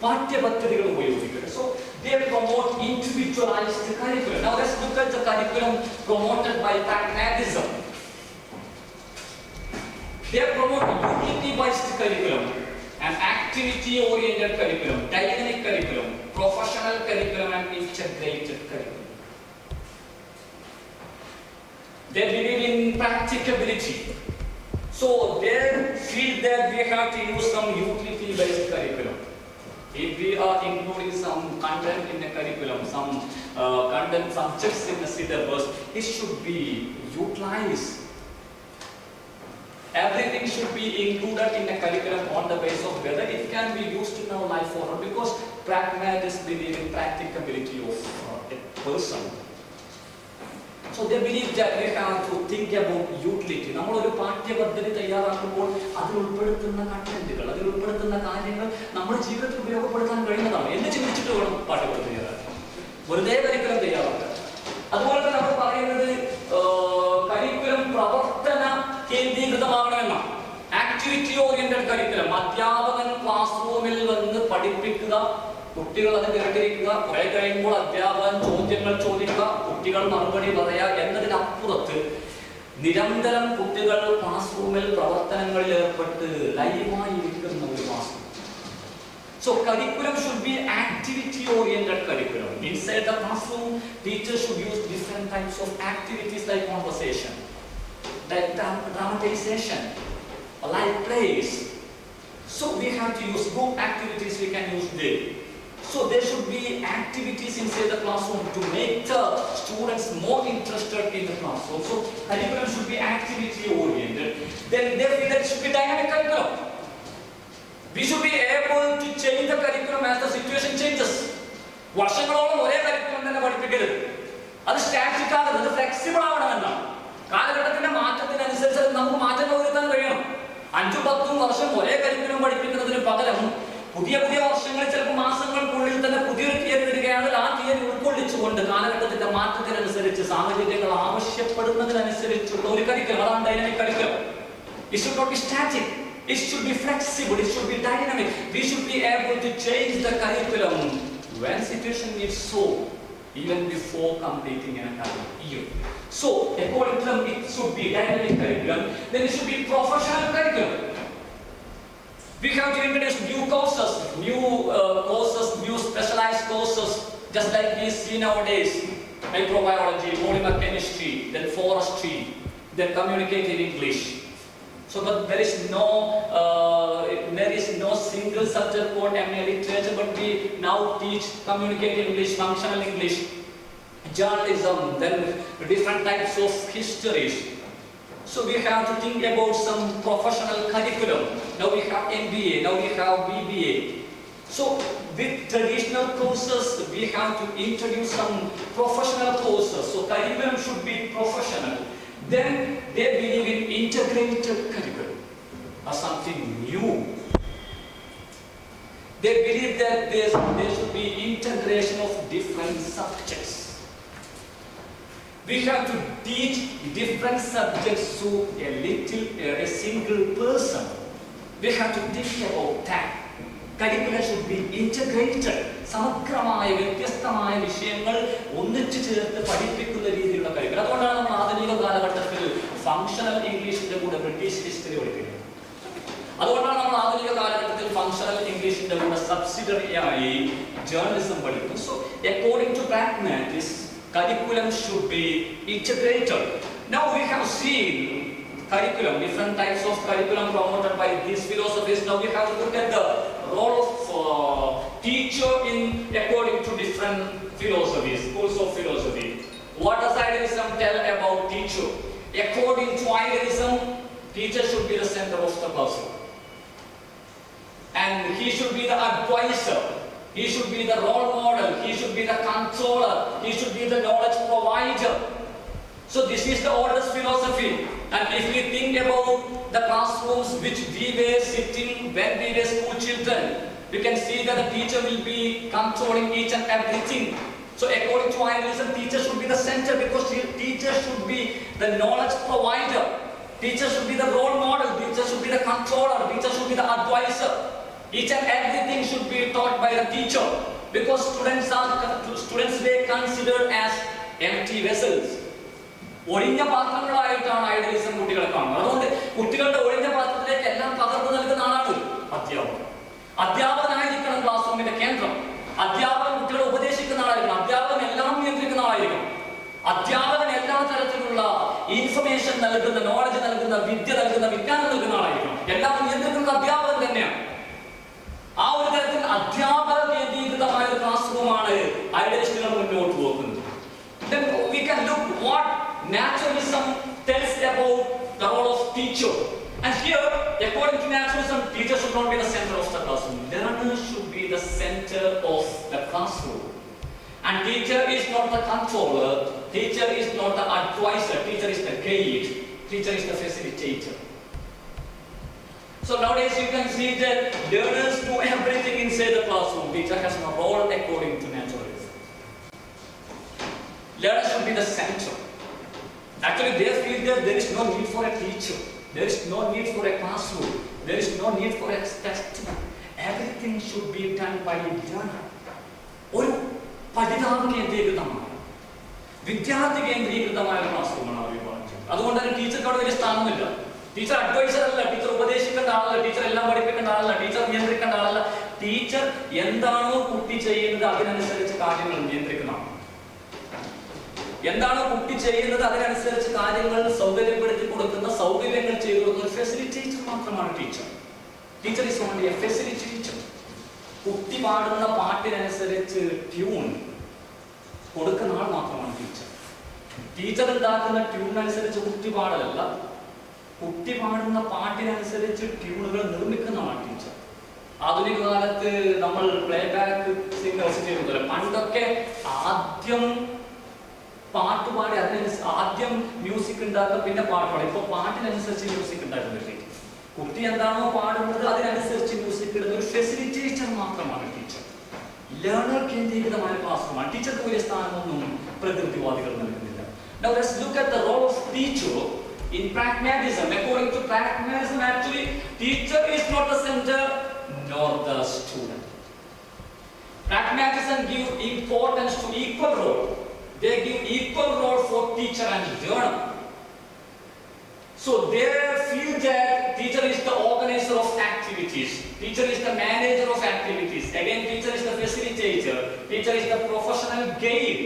പാഠ്യപദ്ധതികൾ ഉപയോഗിക്കുന്നത്. So they promote individualized curriculum. Now let's look at the curriculum promoted by pragmatism. They promote utility-based curriculum, an activity-oriented curriculum, dynamic curriculum, professional curriculum, and integrated curriculum. They believe in practicability. So they feel that we have to use some utility-based curriculum. If we are including some content in the curriculum, some content subjects in the syllabus, it should be utilized. Everything should be included in the curriculum on the basis of whether it can be used in our life or not, because pragmatists believe in practicability of a person. So they believe that we have to think about utility. നമ്മൾ ഒരു പാഠ്യപദ്ധതി തയ്യാറാക്കുമ്പോൾ അതിൽ ഉൾപ്പെടുത്തുന്ന കണ്ടന്റുകൾ, അതിൽ ഉൾപ്പെടുത്തുന്ന കാര്യങ്ങൾ നമ്മുടെ ജീവിതത്തിൽ ഉപയോഗപ്പെടുത്താൻ കഴിയുന്നതാണ് എന്ന് ചിന്തിച്ചിട്ട് വേണം പാഠ്യപദ്ധതി തയ്യാറാക്കാൻ, വെറുതെ കരിക്കുലം തയ്യാറാക്കാൻ. അതുപോലെ തന്നെ നമ്മൾ പറയുന്നത് കരിക്കുലം പ്രവർത്തന കേന്ദ്രീകൃതമാകണമെന്നാണ്. ആക്ടിവിറ്റി ഓറിയന്റഡ് കരിക്കുലം, അധ്യാപകൻ ക്ലാസ് റൂമിൽ വന്ന് പഠിപ്പിക്കുക, കുട്ടികൾ അത് കേട്ടിരിക്കുക, കുറെ കഴിയുമ്പോൾ അധ്യാപകൻ ചോദ്യങ്ങൾ ചോദിക്കുക, കുട്ടികൾ മറുപടി പറയുക എന്നതിനപ്പുറത്ത് നിരന്തരം കുട്ടികൾ ക്ലാസ് റൂമിൽ പ്രവർത്തനങ്ങളിൽ ഏർപ്പെട്ട് ലൈവായി ഇരിക്കുന്ന ഒരു class room. So curriculum should be activity oriented curriculum. Inside the classroom, teachers should use different types of activities like conversation, like dramatization, like plays. So we have to use group activities, we can use them. So there should be activities inside the classroom to make the students more interested in the classroom. So curriculum should be activity oriented. Then they feel that it should be dynamic curriculum. We should be able to change the curriculum as the situation changes. വർഷങ്ങളോളം ഒരേ curriculum തന്നെ പഠിപ്പിക്കരുത്. അത് static ആകരുത്, അത് flexible ആവണമെന്നാണ്. കാലഘട്ടത്തിന്റെ മാറ്റത്തിനനുസരിച്ച് നമുക്ക് മാറ്റങ്ങൾ വരുത്താൻ കഴിയണം. 5-10 വർഷം ഒരേ കരിക്കുലം പഠിപ്പിക്കുന്നതിന് പകരം പുതിയ പുതിയ വർഷങ്ങളിൽ ചിലപ്പോൾ മാസങ്ങൾക്കുള്ളിൽ തന്നെ പുതിയൊരു തിയറി വരികയാണെങ്കിൽ ആ തിയറി ഉൾക്കൊള്ളിച്ചുകൊണ്ട് കാലഘട്ടത്തിന്റെ മാറ്റത്തിനനുസരിച്ച്, സാഹചര്യങ്ങൾ ആവശ്യപ്പെടുന്നതിനനുസരിച്ചുള്ള ഒരു കരിക്കുലം, അതാണ് dynamic curriculum. It should not be static. It should be flexible, it should be dynamic. We should be able to change the curriculum when situation needs so, even before completing an academic year. So, according to them, it should be dynamic curriculum. Then it should be professional curriculum. We have to introduce new courses, new specialized courses, just like we see nowadays. Microbiology, polymer chemistry, then forestry, then communicative English. So, but there is no single subject called MA literature, but we now teach communicative English, functional English, journalism, then different types of histories. So we have to think about some professional curriculum. Now we have MBA, now we have BBA. So with traditional courses, we have to introduce some professional courses. So curriculum should be professional. Then they believe in integrated curriculum as something new. They believe that there should be integration of different subjects. We have to teach different subjects to a single person. We have to think about that. Curriculum should be integrated. സമഗ്രമായ വ്യത്യസ്തമായ വിഷയങ്ങൾ ഒന്നിച്ചു ചേർത്ത് പഠിപ്പിക്കുന്ന രീതിയിലുള്ള curriculum. അതുകൊണ്ടാണ് നമ്മൾ ആധുനിക കാലഘട്ടത്തിൽ ഫങ്ഷണൽ ഇംഗ്ലീഷിന്റെ കൂടെ ബ്രിട്ടീഷ് ഹിസ്റ്ററി പഠിക്കുന്നത്. അതുകൊണ്ടാണ് നമ്മൾ ആധുനിക കാലഘട്ടത്തിൽ ഫങ്ഷണൽ ഇംഗ്ലീഷിന്റെ കൂടെ സബ്സിഡറിയായി ജേർണലിസം പഠിക്കുന്നു. So according to pragmatists, curriculum should be integrated. Now we have seen curriculum, different types of curriculum promoted by these philosophies. Now we have to look at the role of teacher in according to different philosophies, schools of philosophy. What does idealism tell about teacher? According to idealism, teacher should be the center of the classroom, and he should be the advisor. He should be the role model, he should be the controller, he should be the knowledge provider. So this is the oldest philosophy. And if we think about the classrooms which we were sitting when we were school children, we can see that the teacher will be controlling each and everything. So according to idealism, teacher should be the center, because teacher should be the knowledge provider. Teacher should be the role model, teacher should be the controller, teacher should be the advisor. Each and everything should be taught by the teacher, because students were considered as empty vessels. ഒഴിഞ്ഞ പാത്രങ്ങളായിട്ടാണ് idealism കുട്ടികളെ കാണുന്നത്. അതുകൊണ്ട് കുട്ടികളുടെ ഒഴിഞ്ഞ പാത്രത്തിലേക്ക് എല്ലാം പകർന്നു നൽകുന്ന ആളാണ് അധ്യാപകൻ. അധ്യാപകനായിരിക്കണം ക്ലാസ് റൂമിന്റെ കേന്ദ്രം. അധ്യാപകൻ കുട്ടികളെ ഉപദേശിക്കുന്ന ആളായിരിക്കണം. അധ്യാപകൻ എല്ലാം നിയന്ത്രിക്കുന്ന ആളായിരിക്കണം. അധ്യാപകൻ എല്ലാ തരത്തിലുള്ള ഇൻഫർമേഷൻ നൽകുന്ന, നോളജ് നൽകുന്ന, വിദ്യ നൽകുന്ന, വിജ്ഞാനം നൽകുന്ന ആളായിരിക്കണം. എല്ലാം നിയന്ത്രിക്കുന്നത് അധ്യാപകൻ തന്നെയാണ്. ആ ഒരു തരത്തിൽ അധ്യാപക കേന്ദ്രീകൃതമായ ഒരു ക്ലാസ് റൂമാണ് ഐഡിയലിസ്റ്റുകൾ മുന്നോട്ട് പോകുന്നത്. Then we can look what naturalism tells about the role of teacher. And here, according to naturalism, teacher should not be the center of the classroom. Learner should be the center of the classroom. And teacher is not the controller, teacher is not the advisor, teacher is the guide, teacher is the facilitator. So nowadays you can see that learners do everything inside the classroom. Teacher has no role according to naturalism. Learner should be the center. Actually they feel that there is no need for a teacher. There is no need for a classroom. There is no need for a textbook. Everything should be done by learner. ഒരു പഠിതാവ് കേന്ദ്രീകൃതമായ, വിദ്യാർത്ഥി കേന്ദ്രീകൃതമായ class റൂമാണ് അവർ പറഞ്ഞത്. അതുകൊണ്ട് തന്നെ ടീച്ചർക്ക് അവിടെ വലിയ സ്ഥാനമില്ല. ടീച്ചർ അഡ്വൈസർ അല്ല, ടീച്ചർ ഉപദേശിക്കേണ്ട ആളല്ല, ടീച്ചർ എല്ലാം പഠിപ്പിക്കേണ്ട ആളല്ല, ടീച്ചർ നിയന്ത്രിക്കേണ്ട ആളല്ല. ടീച്ചർ എന്താണോ കുട്ടി ചെയ്യുന്നത് അതിനനുസരിച്ച് കാര്യങ്ങൾ നിയന്ത്രിക്കുന്നതാണ്. എന്താണോ കുട്ടി ചെയ്യുന്നത് അതിനനുസരിച്ച് കാര്യങ്ങൾ സൗകര്യപ്പെടുത്തി കൊടുക്കുന്ന, സൗകര്യങ്ങൾ ചെയ്തു കൊടുക്കുന്ന ഫെസിലിറ്റേറ്റർ മാത്രമാണ് teacher. Teacher is only A facilitator. കുട്ടി പാടുന്ന പാട്ടിനനുസരിച്ച് ട്യൂൺ കൊടുക്കുന്ന ആൾ മാത്രമാണ് ടീച്ചർ. ടീച്ചർ ഉണ്ടാക്കുന്ന ട്യൂണിനനുസരിച്ച് കുട്ടി പാടലല്ല, കുട്ടി പാടുന്ന പാട്ടിനനുസരിച്ച് ട്യൂണുകൾ നിർമ്മിക്കുന്നതാണ് ടീച്ചർ. ആധുനിക കാലത്ത് നമ്മൾ പ്ലേ ബാക്ക് സിംഗേഴ്സ് ചെയ്യുന്നില്ല. പണ്ടൊക്കെ ആദ്യം പാട്ടുപാടി ആദ്യം മ്യൂസിക് ഉണ്ടാക്കുക, പിന്നെ പാട്ട് പാടും. ഇപ്പൊ പാട്ടിനനുസരിച്ച് മ്യൂസിക് ഉണ്ടാക്കുന്നില്ല. കുട്ടി എന്താണോ പാടുന്നത് അതിനനുസരിച്ച് മ്യൂസിക് ഇടുന്ന ഒരു ഫെസിലിറ്റേറ്റർ മാത്രമാണ് ടീച്ചർ. ലേണർ കേന്ദ്രീകൃതമായ ക്ലാസ് റൂമാണ്. ടീച്ചർക്ക് വലിയ സ്ഥാനമൊന്നും പ്രകൃതിവാദികൾ നൽകുന്നില്ല. Now let's look at the role of teacher in pragmatism. According to pragmatism, actually teacher is not the center nor the student. Pragmatism give importance to equal role. They give equal role for teacher and learner. So they feel that teacher is the organizer of activities, teacher is the manager of activities, again teacher is the facilitator, teacher is the professional guide.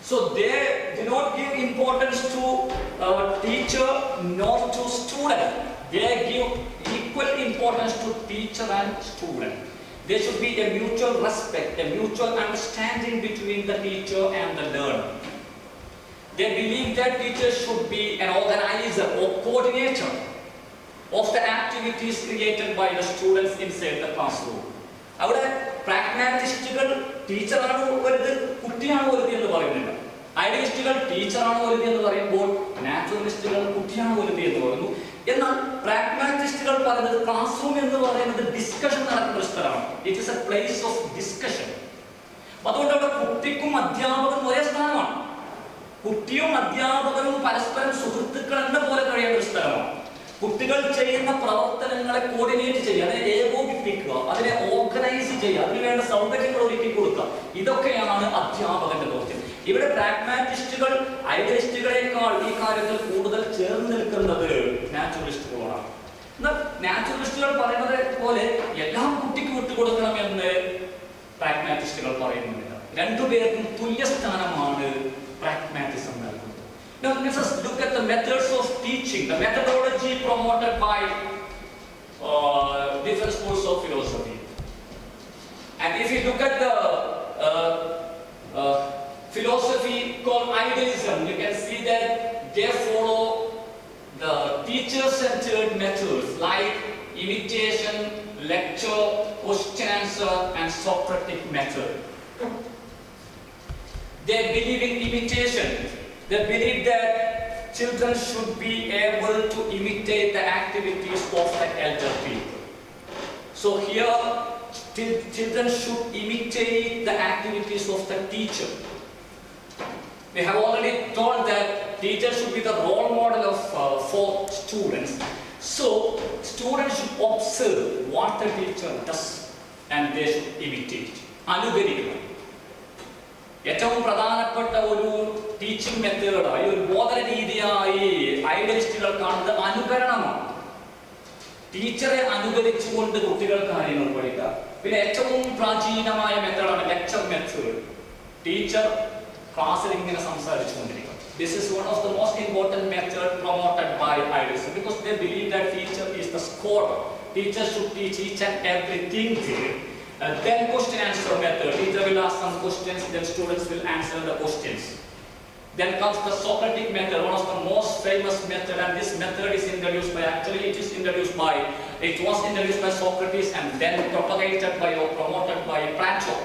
So they do not give importance to teacher nor to student. They give equal importance to teacher and student. There should be a mutual respect, a mutual understanding between the teacher and the learner. They believe that teacher should be an organizer or coordinator of the activities created by the students inside the classroom. അവിടെ പ്രാഗ്മാറ്റിസ്റ്റുകൾ ടീച്ചറാണ് വലുത്, കുട്ടിയാണ് വലുത് എന്ന് പറയുന്നില്ല. ഐഡിയലിസ്റ്റുകൾ ടീച്ചറാണ് വലുത് എന്ന് പറയുമ്പോൾ നാച്ചുറലിസ്റ്റുകൾ കുട്ടിയാണ് വലുത് എന്ന് പറയുന്നു. എന്നാൽ പ്രാഗ്മാറ്റിസ്റ്റുകൾ പറയുന്നത് ക്ലാസ് റൂം എന്ന് പറയുന്നത് ഡിസ്കഷൻ നടക്കുന്ന ഒരു സ്ഥലമാണ്. It is A place of discussion. അതുകൊണ്ട് അവിടെ കുട്ടിക്കും അധ്യാപകനും ഒരേ സ്ഥാനമാണ്. കുട്ടിയും അധ്യാപകനും പരസ്പരം സുഹൃത്തുക്കൾ എന്ന പോലെ കഴിയേണ്ട ഒരു സ്ഥലമാണ്. കുട്ടികൾ ചെയ്യുന്ന പ്രവർത്തനങ്ങളെ കോർഡിനേറ്റ് ചെയ്യുക, അതിനെ ഏകോപിപ്പിക്കുക, അതിനെ ഓർഗനൈസ് ചെയ്യുക, അതിന് വേണ്ട സൗകര്യങ്ങൾ ഒരുക്കി കൊടുക്കുക. ഇതൊക്കെയാണ് അധ്യാപകന്റെ ദൗത്യം. ഇവിടെ പ്രാഗ്മാറ്റിസ്റ്റുകൾ ഐഡിയലിസ്റ്റുകളെക്കാൾ ഈ കാര്യത്തിൽ കൂടുതൽ ചേർന്ന് നിൽക്കുന്നത് നാച്ചുറലിസ്റ്റുകളാണ്. എന്നാൽ നാച്ചുറലിസ്റ്റുകൾ പറയുന്നത് പോലെ എല്ലാം കുട്ടിക്ക് വിട്ടുകൊടുക്കണം എന്ന് പ്രാഗ്മാറ്റിസ്റ്റുകൾ പറയുന്നില്ല. രണ്ടുപേർക്കും തുല്യസ്ഥാനമാണ് പ്രാഗ്മാറ്റിസം നൽകുന്നത്. Now let us look at the methods of teaching, the methodology promoted by different schools of philosophy. And if you look at the philosophy called idealism, you can see that they follow the teacher-centered methods like imitation, lecture, question answer, and Socratic method. They believe in imitation. They believe that children should be able to imitate the activities of the elder people. So here, children should imitate the activities of the teacher. We have already told that teachers should be the role model for students. So students should observe what the teacher does and they should imitate. അനുകരിക്കണം. ഏറ്റവും പ്രധാനപ്പെട്ട ഒരു teaching മെത്തേഡായി, ഒരു ബോധന രീതിയായി ഐഡിയലിസ്റ്റുകൾ കാണുന്നത് അനുകരണമാണ്. ടീച്ചറെ അനുകരിച്ചുകൊണ്ട് കുട്ടികൾ കാര്യങ്ങൾ പഠിക്കുക. പിന്നെ ഏറ്റവും പ്രാചീനമായ മെത്തേഡാണ് ലെക്ചർ മെത്തേഡ്. ടീച്ചർ ക്ലാസ്സിൽ ഇങ്ങനെ സംസാരിച്ചുകൊണ്ടിരിക്കുക. This is one of the most important method promoted by idealism because they believe that teacher is the scholar. Teacher should teach each and everything there. Then question answer method. Teacher will ask some questions, then students will answer the questions. Then comes the Socratic method, one of the most famous method, and this method is introduced by it was introduced by Socrates and then propagated by or promoted by Plato.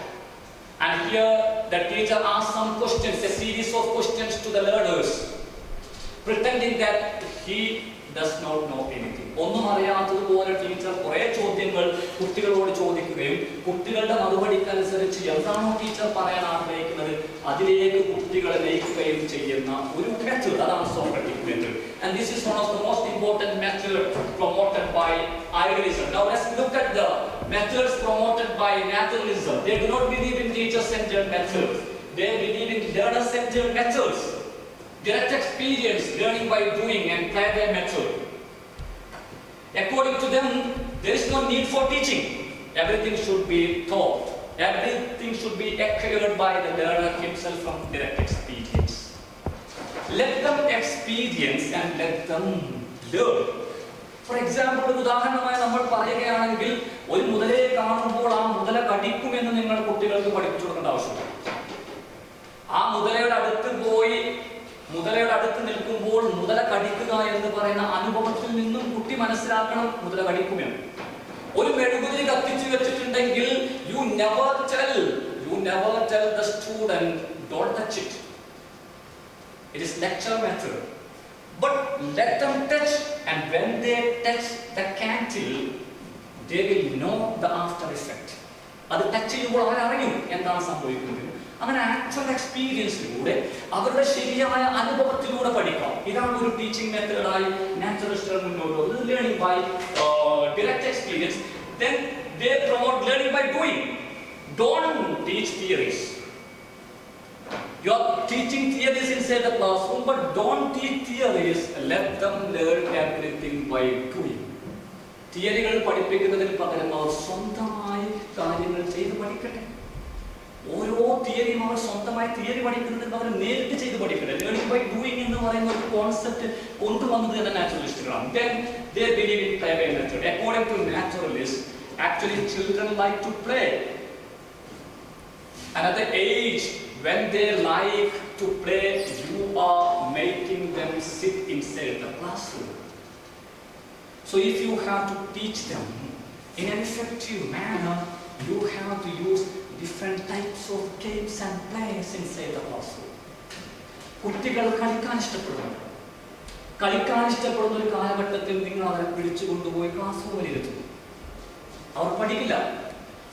And here the teacher asks some questions, a series of questions to the learners, pretending that he does not know anything. ഒന്നും അറിയാത്തതുപോലെ teacher കുറെ ചോദ്യങ്ങൾ കുട്ടികളോട് ചോദിക്കുകയും കുട്ടികളുടെ മറുപടിക്കനുസരിച്ച് എന്താണോ teacher പറയാൻ ആഗ്രഹിക്കുന്നത് അതിലേക്ക് കുട്ടികളെ നയിക്കുകയും ചെയ്യുന്ന ഒരു മെത്തേഡ്, അതാണ് Socratic method. And this is one of the most important methods promoted by idealism. Now let's look at the methods promoted by naturalism. They do not believe in teacher-centered methods. They believe in learner-centered methods. Direct experience, learning by doing, and play method. According to them, there is no need for teaching. Everything should be taught. Everything should be acquired by the learner himself from direct experience. Let them experience and let them learn. For example, ഒരു ഉദാഹരണമായി നമ്മൾ പറയുകയാണെങ്കിൽ ഒരു മുതലയെ കാണുമ്പോൾ ആ മുതല കടിക്കുമെന്ന് നിങ്ങൾ കുട്ടികൾക്ക് പഠിപ്പിച്ചു കൊടുക്കേണ്ട ആവശ്യമില്ല. ആ മുതലയുടെ അടുത്ത് നിൽക്കുമ്പോൾ മുതല കടിക്കുക എന്ന് പറയുന്ന അനുഭവത്തിൽ നിന്നും കുട്ടി മനസ്സിലാക്കണം മുതല കടിക്കുമെന്ന്. ഒരു മെഴുകുതിരി കത്തിച്ചു വെച്ചിട്ടുണ്ടെങ്കിൽ you never tell the student don't touch it. It is lecture method. But let them touch, and when they touch the candle, they will know the after effect. അത് ടച്ച് ചെയ്യുമ്പോൾ അവരറിയും എന്താണ് സംഭവിക്കുന്നത്. അങ്ങനെ ആക്ച്വൽ എക്സ്പീരിയൻസിലൂടെ അവരുടെ ശരിയായ അനുഭവത്തിലൂടെ പഠിക്കാം. ഇതാണ് ഒരു ടീച്ചിങ് മെത്തേഡായി നാച്ചുറലിസ്റ്റുകൾ മുന്നോട്ട് പോകുന്നത്. Learning by direct experience. Then they promote learning by doing. Don't teach theories. You are teaching theories inside the classroom, but don't teach theories. Let them learn everything by doing. തിയറികൾ പഠിപ്പിക്കുന്നതിന് പകരം അവർ സ്വന്തമായി കാര്യങ്ങൾ ചെയ്ത് പഠിക്കട്ടെ. ഓരോ തിയറിയും അവർ സ്വന്തമായി തിയറി പഠിക്കുന്നതിന് പകരം നേരിട്ട് ചെയ്ത് പഠിക്കട്ടെ. ലേണിംഗ് ബൈ ഡൂയിങ് എന്ന് പറയുന്ന ഒരു കോൺസെപ്റ്റ് കൊണ്ടുവന്നത് തന്നെ നാച്ചുറലിസ്റ്റുകളാണ്. Then they believe in play method. According to naturalists, actually children like to play. And at the age when they like to play, you are making them sit inside the classroom. So if you have to teach them in an effective manner, you have to use different types of games and plays inside the classroom. കുട്ടികൾ കളിക്കാൻ ഇഷ്ടപ്പെടുന്നു. കളിക്കാൻ ഇഷ്ടപ്പെടുന്ന ഒരു കാലഘട്ടത്തിൽ നിങ്ങൾ അവരെ പിടിച്ചു കൊണ്ടുപോയി ക്ലാസ് റൂമിൽ ഇരുത്തുന്നു. അവർ പഠിക്കില്ല.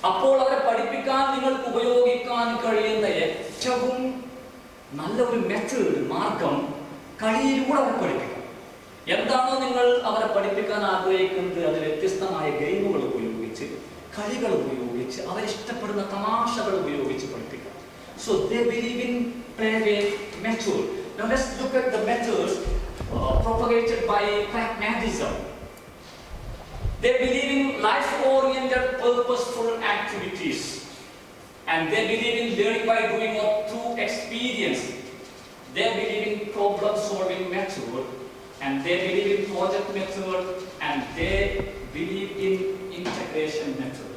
അപ്പോൾ അവരെ പഠിപ്പിക്കാൻ നിങ്ങൾക്ക് ഉപയോഗിക്കാൻ കഴിയുന്ന ഏറ്റവും നല്ല ഒരു മെത്തേഡ്, മാർഗം കളിയിലൂടെ അവരെ പഠിപ്പിക്കാം. എന്താണോ നിങ്ങൾ അവരെ പഠിപ്പിക്കാൻ ആഗ്രഹിക്കുന്നത് അത് വ്യത്യസ്തമായ ഗെയിമുകൾ ഉപയോഗിച്ച്, കളികൾ ഉപയോഗിച്ച്, അവരിഷ്ടപ്പെടുന്ന തമാശകൾ ഉപയോഗിച്ച് പഠിപ്പിക്കുക. So they believe in private method. Now let's look at the methods propagated by pragmatism. They believe in life-oriented, purposeful activities, and they believe in learning by doing or through experience. They believe in problem-solving method, and they believe in project method, and they believe in integration method.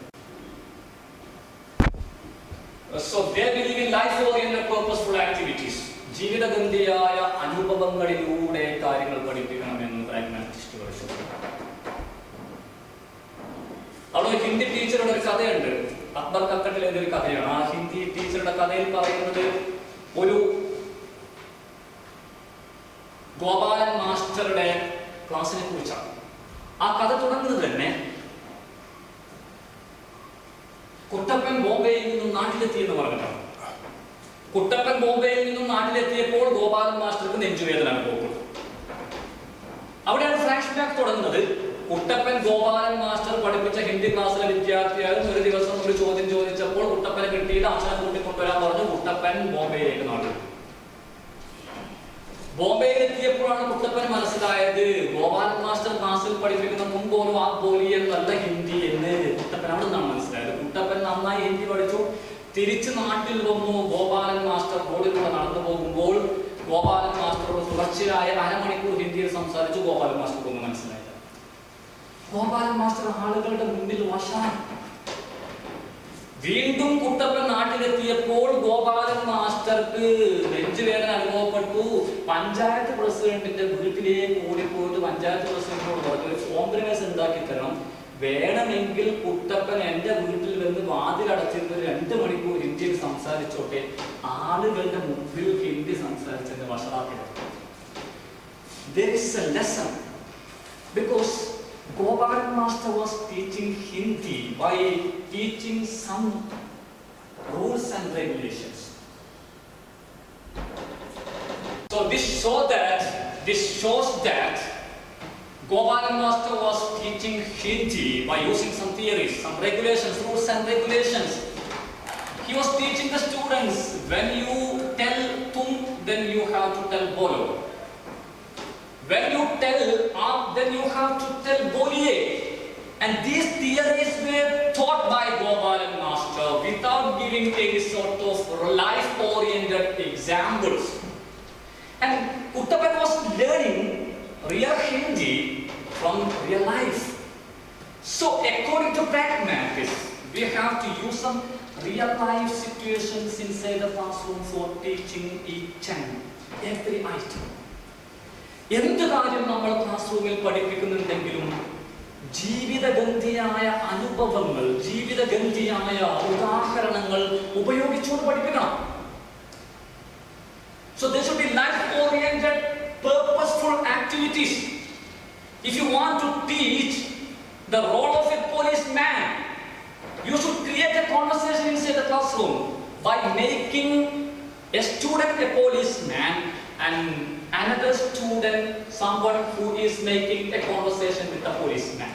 So they believe in life-oriented, purposeful activities. ജീവിതഗന്ധിയായ അനുഭവങ്ങളിലൂടെ കാര്യങ്ങൾ പഠിപ്പിക്കണമെന്ന് പ്രാഗ്മാറ്റിസ്റ്റുകൾ ശ്രദ്ധിക്കുന്നു. അവിടെ ഒരു ഹിന്ദി ടീച്ചറുടെ ഒരു കഥയുണ്ട്. അക്ബർ കക്കട്ടിലെ ഒരു കഥയാണ്. ആ ഹിന്ദി ടീച്ചറുടെ കഥയിൽ പറയുന്നത് ഒരു ഗോപാലൻ മാസ്റ്ററുടെ ക്ലാസിനെ കുറിച്ചാണ്. ആ കഥ തുടങ്ങുന്നത് തന്നെ കുട്ടപ്പൻ ബോംബെയിൽ നിന്നും നാട്ടിലെത്തി എന്ന് പറഞ്ഞിട്ടാണ്. കുട്ടപ്പൻ ബോംബെയിൽ നിന്നും നാട്ടിലെത്തിയപ്പോൾ ഗോപാലൻ മാസ്റ്റർക്ക് നെഞ്ചുവേദന അനുഭവപ്പെട്ടു. അവിടെയാണ് ഫ്ലാഷ് ബാക്ക് തുടങ്ങുന്നത്. കുട്ടപ്പൻ ഗോപാലൻ മാസ്റ്റർ പഠിപ്പിച്ച ഹിന്ദി ക്ലാസ്സിലെ വിദ്യാർത്ഥിയായിരുന്നു. ഒരു ദിവസം ഒരു ചോദ്യം ചോദിച്ചപ്പോൾ കുട്ടപ്പനെ കിട്ടിയിട്ട് അച്ഛനെ കൂട്ടിക്കൊണ്ടുവരാൻ പറഞ്ഞു. കുട്ടപ്പൻ ബോംബെയിലേക്ക് നാട്ടു. ബോംബെയിലെത്തിയപ്പോഴാണ് കുട്ടപ്പന് മനസ്സിലായത് ഗോപാലൻ മാസ്റ്റർ ക്ലാസ്സിൽ പഠിപ്പിക്കുന്ന മുൻപോലും ആ ബോലി എന്നല്ല ഹിന്ദി എന്ന്. കുട്ടപ്പൻ അവിടെ നിന്നാണ് മനസ്സിലായത്. കുട്ടപ്പൻ നന്നായി ഹിന്ദി പഠിച്ചു. തിരിച്ച് നാട്ടിൽ വന്നു. ഗോപാലൻ മാസ്റ്റർ റോഡിലൂടെ നടന്നു പോകുമ്പോൾ ഗോപാലൻ മാസ്റ്ററോട് തുടർച്ചയായ അരമണിക്കൂർ ഹിന്ദിയിൽ സംസാരിച്ചു. ഗോപാലൻ മാസ്റ്റർക്ക് ഒന്നും മനസ്സിലായില്ല. ഗോപാലൻ മാസ്റ്റർ ആളുകളുടെ മുന്നിൽ വശാൻ. വീണ്ടും കുട്ടപ്പൻ നാട്ടിലെത്തിയപ്പോൾ ഗോപാലൻ മാസ്റ്റർക്ക് നെഞ്ചുവേദന അനുഭവപ്പെട്ടു. പഞ്ചായത്ത് പ്രസിഡന്റിന്റെ വീട്ടിലേക്ക് ഓടിപ്പോയിട്ട് പഞ്ചായത്ത് പ്രസിഡന്റിനോട് പറഞ്ഞു, ഒരു കോംപ്രമൈസ് ഉണ്ടാക്കി തരണം. വേണമെങ്കിൽ കുട്ടപ്പൻ എന്റെ വീട്ടിൽ വന്ന് വാതിലടച്ചിരുന്ന് 2 മണിക്കൂർ ഹിന്ദിയിൽ സംസാരിച്ചോട്ടെ, ആളുകളുടെ മുമ്പിൽ Hindi സംസാരിച്ചെന്ന് വഷളാക്കരുത്. There is a lesson because Gopalan Master was teaching Hindi by teaching some rules and regulations. So this shows that Gopalan Master was teaching Hindi by using some theories, some regulations, rules and regulations. He was teaching the students, when you tell tum, then you have to tell bolo. When you tell up, then you have to tell boliye. And these theories were taught by Gopalan Master without giving any sort of life-oriented examples. And Kuttapan was learning real Hindi from real life. So according to pragmatics, we have to use some real life situations inside the classroom for teaching each and every item. എന്ത് കാര്യം നമ്മൾ class റൂമിൽ പഠിപ്പിക്കുന്നുണ്ടെങ്കിലും ജീവിതഗന്ധിയായ അനുഭവങ്ങൾ, ജീവിതഗന്ധിയായ ഉദാഹരണങ്ങൾ ഉപയോഗിച്ചുകൊണ്ട് പഠിപ്പിക്കണം. So there should be life-oriented, purposeful activities. If you want to teach the role of a policeman, you should create a conversation inside the classroom by making a student a policeman and another student someone who is making a conversation with the policeman.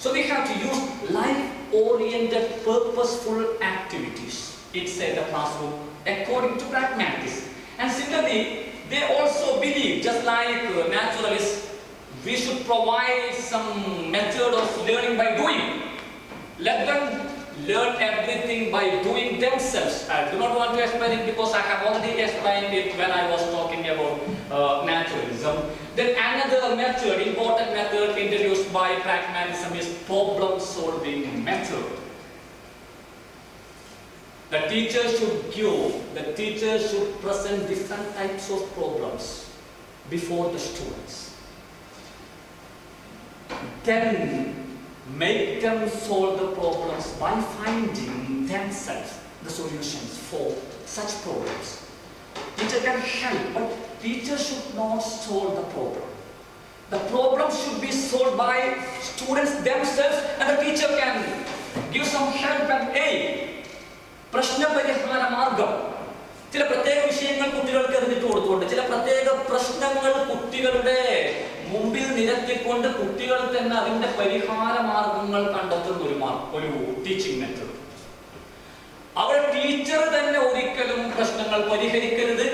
So we have to use life-oriented, purposeful activities inside the classroom according to pragmatics. And similarly, they also believe, just like naturalists, we should provide some method of learning by doing. Let them learn everything by doing themselves. I do not want to explain it because I have already explained it when I was talking about naturalism. Then another method, important method introduced by pragmatism is problem-solving method. The teacher should present different types of problems before the students. Then make them solve the problems by finding themselves the solutions for such problems. Teacher can help, but teacher should not solve the problem. The problem should be solved by students themselves, and the teacher can give some help and aid. പ്രശ്ന പരിഹാര മാർഗം ചില പ്രത്യേക വിഷയങ്ങൾ കുട്ടികൾക്ക് എറിഞ്ഞിട്ട് കൊടുത്തുകൊണ്ട് ചില പ്രത്യേക പ്രശ്നങ്ങൾ കുട്ടികളുടെ മുമ്പിൽ നിരത്തിക്കൊണ്ട് കുട്ടികൾ തന്നെ അതിന്റെ പരിഹാര മാർഗങ്ങൾ കണ്ടെത്തുന്ന ഒരു ടീച്ചിങ് മെത്തേഡ്. അവിടെ ടീച്ചർ തന്നെ ഒരിക്കലും പ്രശ്നങ്ങൾ പരിഹരിക്കരുത്.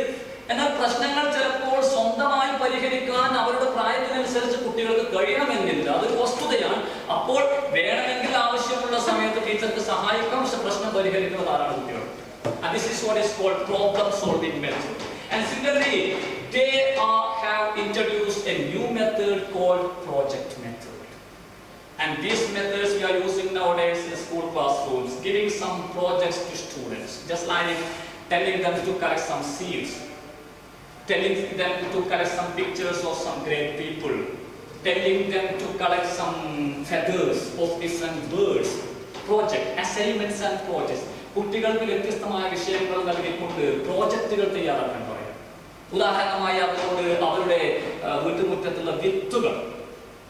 എന്നാൽ പ്രശ്നങ്ങൾ ചിലപ്പോൾ സ്വന്തമായി പരിഹരിക്കാൻ അവരുടെ പ്രായത്തിനനുസരിച്ച് കുട്ടികൾക്ക് കഴിയണമെന്നില്ല, അതൊരു വസ്തുതയാണ്. അപ്പോൾ വേണമെങ്കിൽ ആവശ്യമുള്ള സമയത്ത് ടീച്ചർക്ക് സഹായിക്കാം, പക്ഷെ പ്രശ്നം പരിഹരിക്കുന്നത് ആരാണ്? കുട്ടികൾ. And this is what is called problem solving method. And similarly, they have introduced a new method called project method. And these methods we are using nowadays in school classrooms, giving some projects to students, just like telling them to collect some seeds, telling them to collect some pictures of some great people, telling them to collect some feathers of different birds. Project, assignments and projects. കുട്ടികൾക്ക് വ്യത്യസ്തമായ വിഷയങ്ങൾ നൽകിക്കൊണ്ട് പ്രോജക്റ്റുകൾ തയ്യാറാക്കാൻ പറയാം. ഉദാഹരണമായി അവരോട് അവരുടെ വീട്ടുമുറ്റത്തുള്ള വിത്തുകൾ,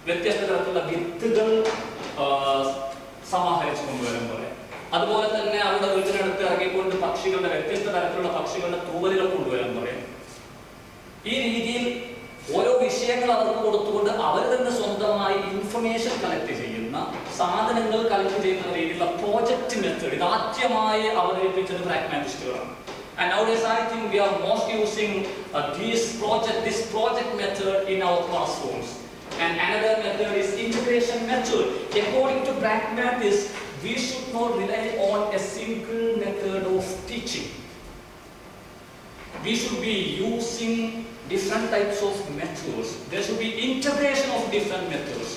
വ്യത്യസ്ത തരത്തിലുള്ള വിത്തുകൾ സമാഹരിച്ചു കൊണ്ടുവരാൻ പറയാം. അതുപോലെ തന്നെ അവരുടെ വീട്ടിനടുത്ത് ഇറങ്ങിക്കൊണ്ട് പക്ഷികളുടെ വ്യത്യസ്ത തരത്തിലുള്ള പക്ഷികളുടെ തൂവലുകൾ കൊണ്ടുവരാൻ പറയാം. ഈ രീതിയിൽ ഓരോ വിഷയങ്ങൾ അവർക്ക് കൊടുത്തുകൊണ്ട് അവർ തന്നെ സ്വന്തമായി ഇൻഫർമേഷൻ കളക്ട് ചെയ്യുന്ന, സാധനങ്ങൾ കളക്ട് ചെയ്യുന്ന രീതിയിലുള്ള പ്രോജക്റ്റ് മെത്തേഡ് ഇത് ആദ്യമായി അവതരിപ്പിച്ചത് പ്രാഗ്മാറ്റിസ്റ്റുകളാണ്. And nowadays I think we are most using this project method in our classrooms. And another method is integration method. According to pragmatists, we should not rely on a single method of teaching. We should be using different types of methods. There should be integration of different methods.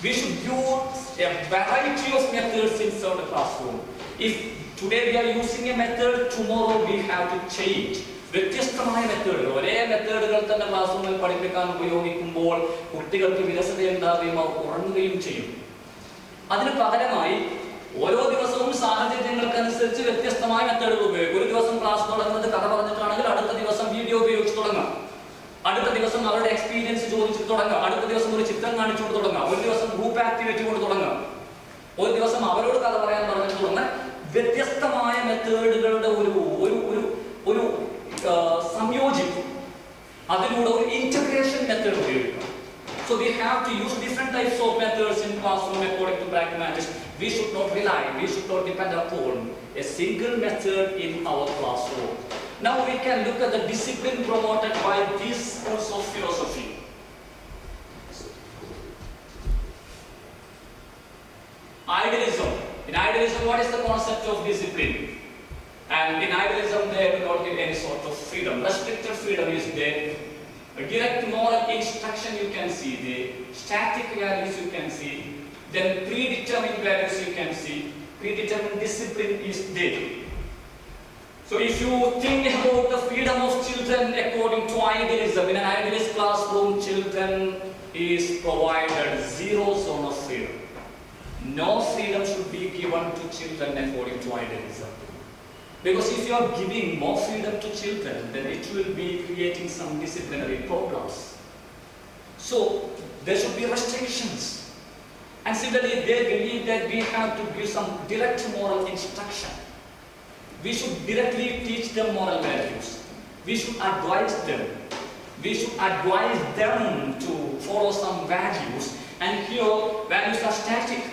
We should use a variety of methods inside the classroom. If today we are using a method, tomorrow we have to change. വ്യത്യസ്തമായ മെത്തേഡുകൾ, ഒരേ മെത്തേഡുകൾ തന്നെ class റൂമിൽ പഠിപ്പിക്കാൻ ഉപയോഗിക്കുമ്പോൾ കുട്ടികൾക്ക് വിരസതയുണ്ടാവുകയും അവർ ഉറങ്ങുകയും ചെയ്യും. അതിന് പകരമായി ഓരോ ദിവസവും സാഹചര്യങ്ങൾക്കനുസരിച്ച് വ്യത്യസ്തമായ മെത്തേഡുകൾ ഉപയോഗിക്കും. ഒരു ദിവസം ക്ലാസ് തുടങ്ങുന്നത് കഥ പറഞ്ഞിട്ടാണെങ്കിൽ അടുത്ത ദിവസം വീഡിയോ ഉപയോഗിച്ച് തുടങ്ങാം, അടുത്ത ദിവസം അവരുടെ എക്സ്പീരിയൻസ് ചോദിച്ചിട്ട് തുടങ്ങാം, അടുത്ത ദിവസം ഒരു ചിത്രം കാണിച്ചുകൊണ്ട് തുടങ്ങാം, ഒരു ദിവസം ഗ്രൂപ്പ് ആക്ടിവിറ്റി കൊണ്ട് തുടങ്ങാം, ഒരു ദിവസം അവരോട് കഥ പറയാൻ പറഞ്ഞിട്ട് തുടങ്ങാം. വ്യത്യസ്തമായ മെത്തേഡുകളുടെ ഒരു സംയോജിപ്പ്, അതിലൂടെ ഒരു ഇന്റഗ്രേഷൻ മെത്തേഡ് ഉപയോഗിക്കാം. So we have to use different types of methods in classroom according to pragmatists. We should not rely, we should not depend upon a single method in our classroom. Now we can look at the discipline promoted by these schools of philosophy. Idealism. In idealism, what is the concept of discipline? And in idealism, they do not give any sort of freedom. Restricted freedom is there. A direct moral instruction you can see there. Static values you can see. Then predetermined values you can see. Predetermined discipline is there. So if you think about the freedom of children according to idealism, in an idealist classroom, children is provided zero zone of freedom. No freedom should be given to children according to idealism. Because if you are giving more freedom to children, then it will be creating some disciplinary problems. So there should be restrictions. And similarly, they believe that we have to give some direct moral instruction. We should directly teach them moral values. We should advise them. We should advise them to follow some values. And here, values are static.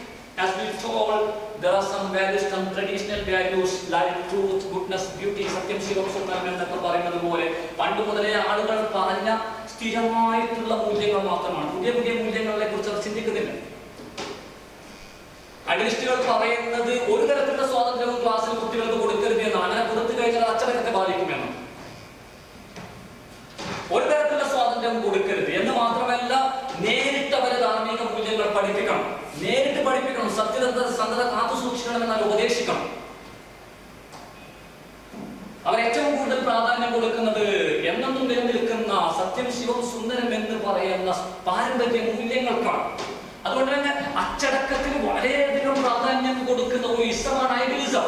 As we told, there are some values, some traditional values like truth, goodness, beauty, satyam, shivam, sundram എന്നൊക്കെ പറയുന്നത് പോലെ പണ്ട് മുതലേ ആളുകൾ പറഞ്ഞ സ്ഥിരമായിട്ടുള്ള മൂല്യങ്ങൾ മാത്രമാണ്. പുതിയ പുതിയ മൂല്യങ്ങളെ കുറിച്ച് അവർ ചിന്തിക്കുന്നില്ല. ഐഡിയലിസ്റ്റുകൾ പറയുന്നത് ഒരു തരത്തിലുള്ള സ്വാതന്ത്ര്യവും ക്ലാസ്സിൽ കുട്ടികൾക്ക് കൊടുക്കരുത് എന്നാണ്. അങ്ങനെ കൊടുത്തു കഴിഞ്ഞാൽ അച്ചടക്കത്തെ ബാധിക്കുമെന്ന്. ഒരു തരത്തിലുള്ള സ്വാതന്ത്ര്യം കൊടുക്കരുത് എന്ന് മാത്രമല്ല, നേരിട്ട് അവരെ ധാർമ്മിക മൂല്യങ്ങൾ പഠിപ്പിക്കണം, നേരിട്ട് പഠിപ്പിക്കണം, സത്യസന്ധത കാത്തു സൂക്ഷിക്കണമെന്നാൽ ഉപദേശിക്കണം. അവർ ഏറ്റവും കൂടുതൽ പ്രാധാന്യം കൊടുക്കുന്നത് എന്നെന്നും നിലനിൽക്കുന്ന സത്യം, ശിവം, സുന്ദരം എന്ന് പറയുന്ന പാരമ്പര്യ മൂല്യങ്ങൾക്കാണ്. അതുകൊണ്ട് തന്നെ അച്ചടക്കത്തിന് വളരെയധികം പ്രാധാന്യം കൊടുക്കുന്ന ഒരു ഇസമാണ് ഐഡിയലിസം.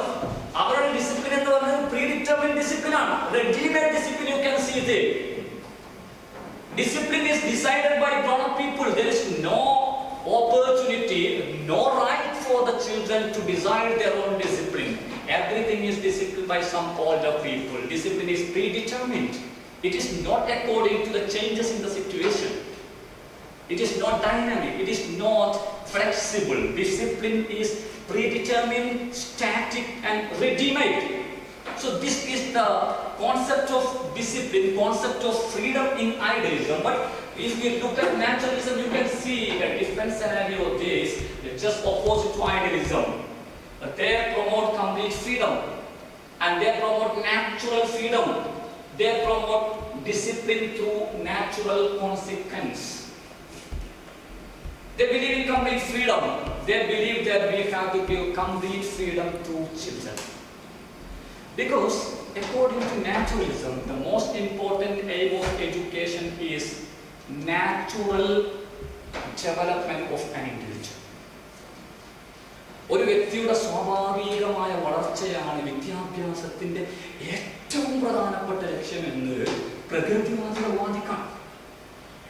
അവരുടെ ഡിസിപ്ലിൻ എന്ന് പറയുന്നത് പ്രീഡിറ്റർമിൻഡ് ഡിസിപ്ലിൻ ആണ്. Readymade discipline you can see there. Discipline is decided by grown-up people. There is no opportunity, no right for the children to decide their own discipline. Everything is disciplined by some older people. Discipline is predetermined. It is not according to the changes in the situation. It is not dynamic. It is not flexible. Discipline is predetermined, static, and ready-made. So this is the concept of discipline, concept of freedom in idealism. But if we look at naturalism, you can see a different scenario of this, just opposite to idealism. They promote complete freedom, and they promote natural freedom. They promote discipline through natural consequence. They believe in complete freedom. They believe that we have to give complete freedom to children. Because according to naturalism, the most important aim of education is natural development of an individual. ഒരു വ്യക്തിയുടെ സ്വാഭാവികമായ വളർച്ചയാണ് വിദ്യാഭ്യാസത്തിന്റെ ഏറ്റവും പ്രധാനപ്പെട്ട ലക്ഷ്യമെന്ന് പ്രകൃതിവാദികൾ വാദിക്കാം.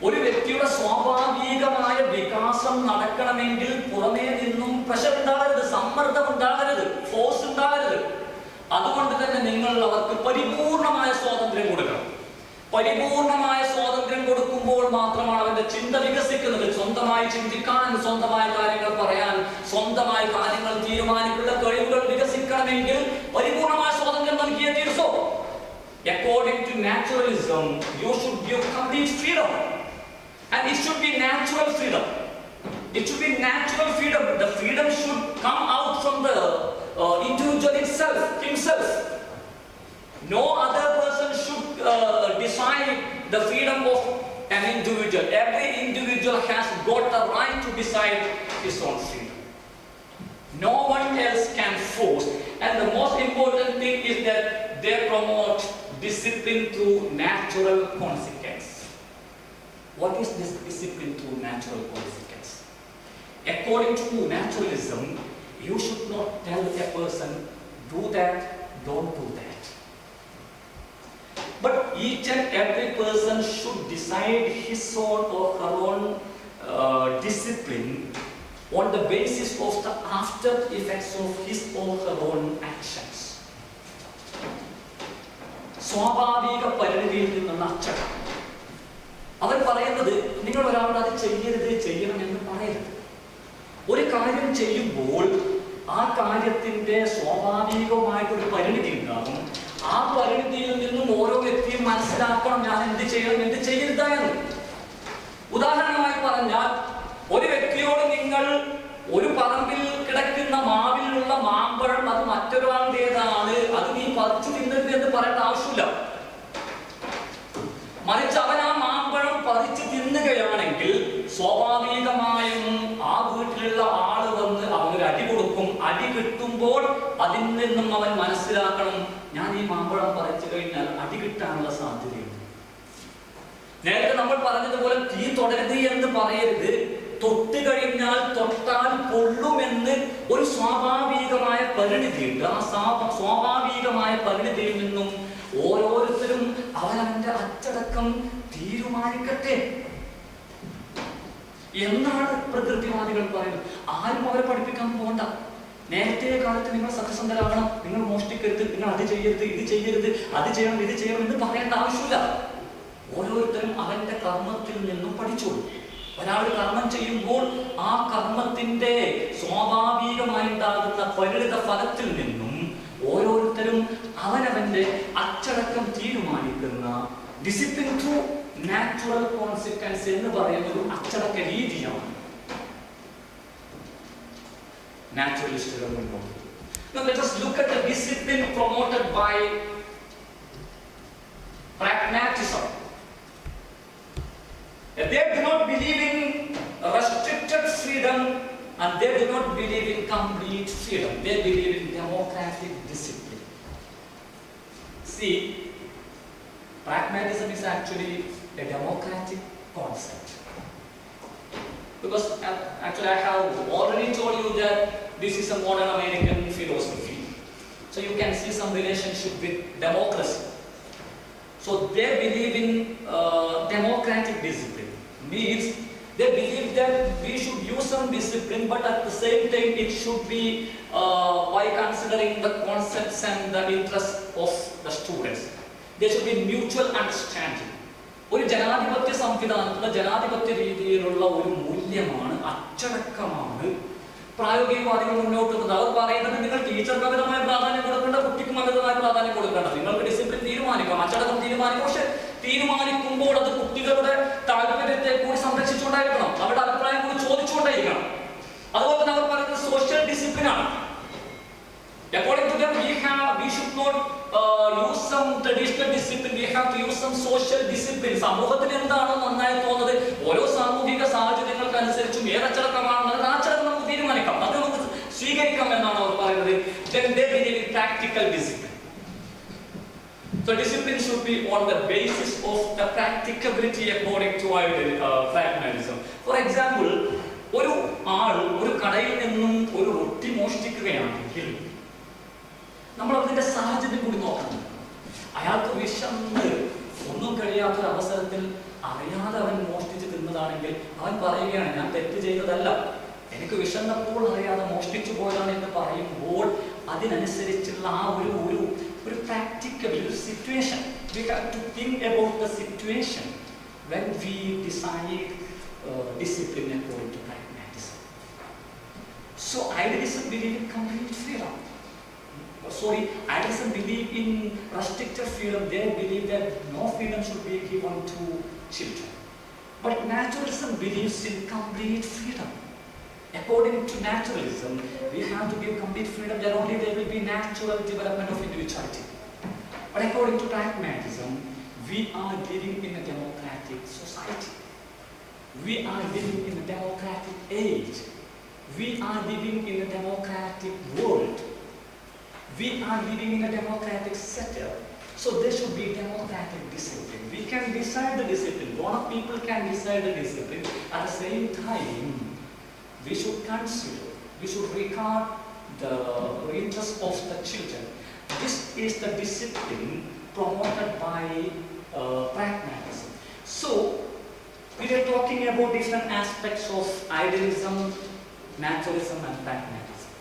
ഒരു വ്യക്തിയുടെ സ്വാഭാവികമായ വികാസം നടക്കണമെങ്കിൽ പുറമേ നിന്നും പ്രഷർ ഉണ്ടാകരുത്, സമ്മർദ്ദം ഉണ്ടാകരുത്, ഫോഴ്സ് ഉണ്ടാകരുത്. അതുകൊണ്ട് തന്നെ നിങ്ങൾ അവർക്ക് പരിപൂർണമായ സ്വാതന്ത്ര്യം കൊടുക്കണം. പരിപൂർണമായ സ്വാതന്ത്ര്യം കൊടുക്കുമ്പോൾ മാത്രമാണ് അവന്റെ ചിന്ത വികസിക്കുന്നത്. സ്വന്തമായി ചിന്തിക്കാൻ, സ്വന്തമായ കാര്യങ്ങൾ പറയാൻ, സ്വന്തമായി കാര്യങ്ങൾ തീരുമാനിക്കുന്ന കഴിവുകൾ വികസിക്കണമെങ്കിൽ പരിപൂർണമായ സ്വാതന്ത്ര്യം നൽകിയേ തീർച്ചോ. According to naturalism, you should give complete freedom, and it should be natural freedom. It should be natural freedom. The freedom should come out from the individual itself, himself. No other person should decide the freedom of an individual. Every individual has got the right to decide his own freedom. No one else can force. And the most important thing is that they promote discipline through natural consequence. What is this discipline through natural consequence? According to naturalism, you should not tell a person, do that, don't do that. But each and every person should decide his own or her own discipline on the basis of the after effects of his or her own actions. സ്വാഭാവിക പരിണിതിയിൽ നിന്നുള്ള അച്ചടക്കം. അവർ പറയുന്നത് നിങ്ങൾ ഒരാളോട് അത് ചെയ്യരുത്, ചെയ്യണമെന്ന് പറയരുത്. ഒരു കാര്യം ചെയ്യുമ്പോൾ ആ കാര്യത്തിന്റെ സ്വാഭാവികമായിട്ടൊരു പരിണിതി ഉണ്ടാകും. ആ പരിണിതിയിൽ നിന്നും ഓരോ വ്യക്തിയും മനസ്സിലാക്കണം ഞാൻ എന്ത് ചെയ്യണം, എന്ത് ചെയ്യരുതായെന്ന്. ഉദാഹരണമായി പറഞ്ഞാൽ, ഒരു വ്യക്തിയോട് നിങ്ങൾ ഒരു പറമ്പിൽ കിടക്കുന്ന മാവിലുള്ള മാമ്പഴം അത് മറ്റൊരാളുടേതാണ്, അത് നീ പറിച്ചു തിന്നരുത് എന്ന് പറയേണ്ട ആവശ്യമില്ല. മറിച്ച് അവൻ ആ മാമ്പഴം പറിച്ചു തിന്നുകയാണെങ്കിൽ സ്വാഭാവികമായും ആ വീട്ടിലുള്ള ആള് വന്ന് അവനൊരു അടി കൊടുക്കും. അടി കിട്ടുമ്പോൾ അതിൽ നിന്നും അവൻ മനസ്സിലാക്കണം, ഞാൻ ഈ മാമ്പഴം പറിച്ചു കഴിഞ്ഞാൽ അടി കിട്ടാനുള്ള സാധ്യതയുണ്ട്. നേരത്തെ നമ്മൾ പറഞ്ഞതുപോലെ തീ തൊടരുത് എന്ന് പറയരുത്. തൊട്ട് കഴിഞ്ഞാൽ തൊട്ടാൽ പൊള്ളുമെന്ന് ഒരു സ്വാഭാവികമായ പരിണിതിയുണ്ട്. ആ സ്വാഭാവികമായ പരിണിതിയിൽ നിന്നും ഓരോരുത്തരും അവനവന്റെ അച്ചടക്കം തീരുമാനിക്കട്ടെ എന്നാണ് പ്രകൃതിവാദികൾ പറയുന്നത്. ആരും അവരെ പഠിപ്പിക്കാൻ പോകണ്ട. നേരത്തെ കാലത്ത് നിങ്ങൾ സത്യസന്ധരാകണം, നിങ്ങൾ മോഷ്ടിക്കരുത്, നിങ്ങൾ അത് ചെയ്യരുത്, ഇത് ചെയ്യരുത്, അത് ചെയ്യണം, ഇത് ചെയ്യണം എന്ന് പറയേണ്ട ആവശ്യമില്ല. ഓരോരുത്തരും അവന്റെ കർമ്മത്തിൽ നിന്നും പഠിച്ചോളൂ. ഒരാൾ കർമ്മം ചെയ്യുമ്പോൾ ആ കർമ്മത്തിന്റെ സ്വാഭാവികമായി ഉണ്ടാകുന്ന പരിണിത ഫലത്തിൽ നിന്നും ഓരോരുത്തരും അവനവന്റെ അച്ചടക്കം തീരുമാനിക്കുന്ന ഡിസിപ്ലിൻ ത്രൂ നാച്ചുറൽ കോൺസിക്വൻസ് എന്ന് പറയുന്ന ഒരു അച്ചടക്ക രീതിയാണ് നാച്ചുറലിസ്റ്റുകൾ മുന്നോട്ട്. Now let us look at the discipline promoted by pragmatism. They do not believe in restricted freedom and they do not believe in complete freedom. They believe in democratic discipline. See, pragmatism is actually a democratic concept. Because actually I have already told you that this is a modern American philosophy. So you can see some relationship with democracy. So they believe in democratic discipline. Means they believe that we should use some discipline, but at the same time it should be by considering the concepts and the interests of the students. There should be mutual understanding. ഒരു ജനാധിപത്യ സംവിധാനത്തിലെ ജനാധിപത്യ രീതിയിലുള്ള ഒരു മൂല്യമാണ്, അച്ചടക്കമാണ് പ്രായോഗികവാദികൾ മുന്നോട്ട് വെക്കുന്നത്. അവർ പറയുന്നത് നിങ്ങൾ ടീച്ചർക്ക് അമിതമായ പ്രാധാന്യം കൊടുക്കേണ്ട, കുട്ടിക്കും അമിതമായ പ്രാധാന്യം കൊടുക്കേണ്ട, നിങ്ങൾക്ക് ഡിസിപ്ലിൻ തീരുമാനിക്കാം, അച്ചടക്കം തീരുമാനിക്കാം. പക്ഷെ തീരുമാനിക്കുമ്പോൾ അത് കുട്ടികളുടെ താല്പര്യത്തെ കൂടി സംരക്ഷിച്ചുകൊണ്ടായിരിക്കണം, അവരുടെ അഭിപ്രായം കൂടി ചോദിച്ചുകൊണ്ടായിരിക്കണം. അതുപോലെ തന്നെ അവർ പറയുന്നത് സോഷ്യൽ ഡിസിപ്ലിൻ ആണ്. According to them, we should not use some traditional discipline. We have to use some social discipline. സമൂഹത്തിന് എന്താണോ നന്നായി തോന്നുന്നത്, ഓരോ സാമൂഹിക സാഹചര്യങ്ങൾക്ക് അനുസരിച്ചും ഏതച്ചടക്കമാണെന്നത് അച്ചടക്കം നമുക്ക് തീരുമാനിക്കാം, അത് നമുക്ക് സ്വീകരിക്കാം എന്നാണ് അവർ പറയുന്നത്. Then they believe in practical discipline. So discipline should be on the basis of the practicability according to pragmatism. For example, ഒരു ആൾ ഒരു കടയിൽ നിന്നും ഒരു റൊട്ടി മോഷ്ടിക്കുകയാണെങ്കിൽ നമ്മൾ അതിന്റെ സാഹചര്യം കൂടി നോക്കണം. അയാൾക്ക് വിശന്ന് ഒന്നും കഴിയാത്തൊരു അവസരത്തിൽ അറിയാതെ അവൻ മോഷ്ടിച്ച് തിന്നതാണെങ്കിൽ അവൻ പറയുകയാണ് ഞാൻ തെറ്റ് ചെയ്തതല്ല, എനിക്ക് വിശന്നപ്പോൾ അറിയാതെ മോഷ്ടിച്ചു പോയതാണ് എന്ന് പറയുമ്പോൾ അതിനനുസരിച്ചുള്ള ആ ഒരു പ്രാക്ടിക്കൽ ഒരു situation, we have to think about the situation when we decide discipline according to pragmatism. So idealism believe in complete freedom. Idealism believe in restricted freedom. They believe that no freedom should be given to children. But naturalism believes in complete freedom. According to naturalism, we have to give complete freedom, then only there will be natural development of individuality. But according to pragmatism, we are living in a democratic society. We are living in a democratic age. We are living in a democratic world. We are living in a democratic setup. So there should be democratic discipline. We can decide the discipline. A lot of people can decide the discipline. At the same time, we should consider, we should regard the interest of the children. This is the discipline promoted by pragmatism. So we are talking about different aspects of idealism, naturalism and pragmatism.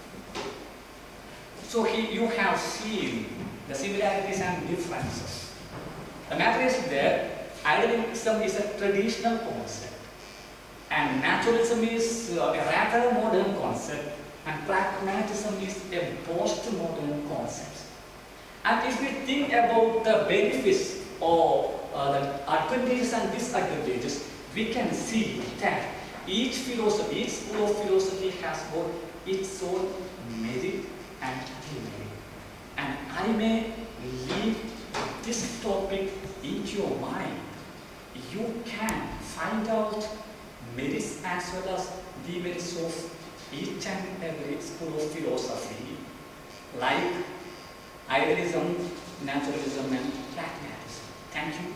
So here you have seen the similarities and differences. The matter is that idealism is a traditional concept and naturalism is a rather modern concept and pragmatism is a post-modern concept. And if we think about the benefits or the advantages and disadvantages, we can see that each philosophy, each school of philosophy has got its own merit and demerit. And I may leave this topic into your mind. You can find out merits as well as demerits of each and every school of philosophy, like idealism, naturalism and pragmatism. Thank you.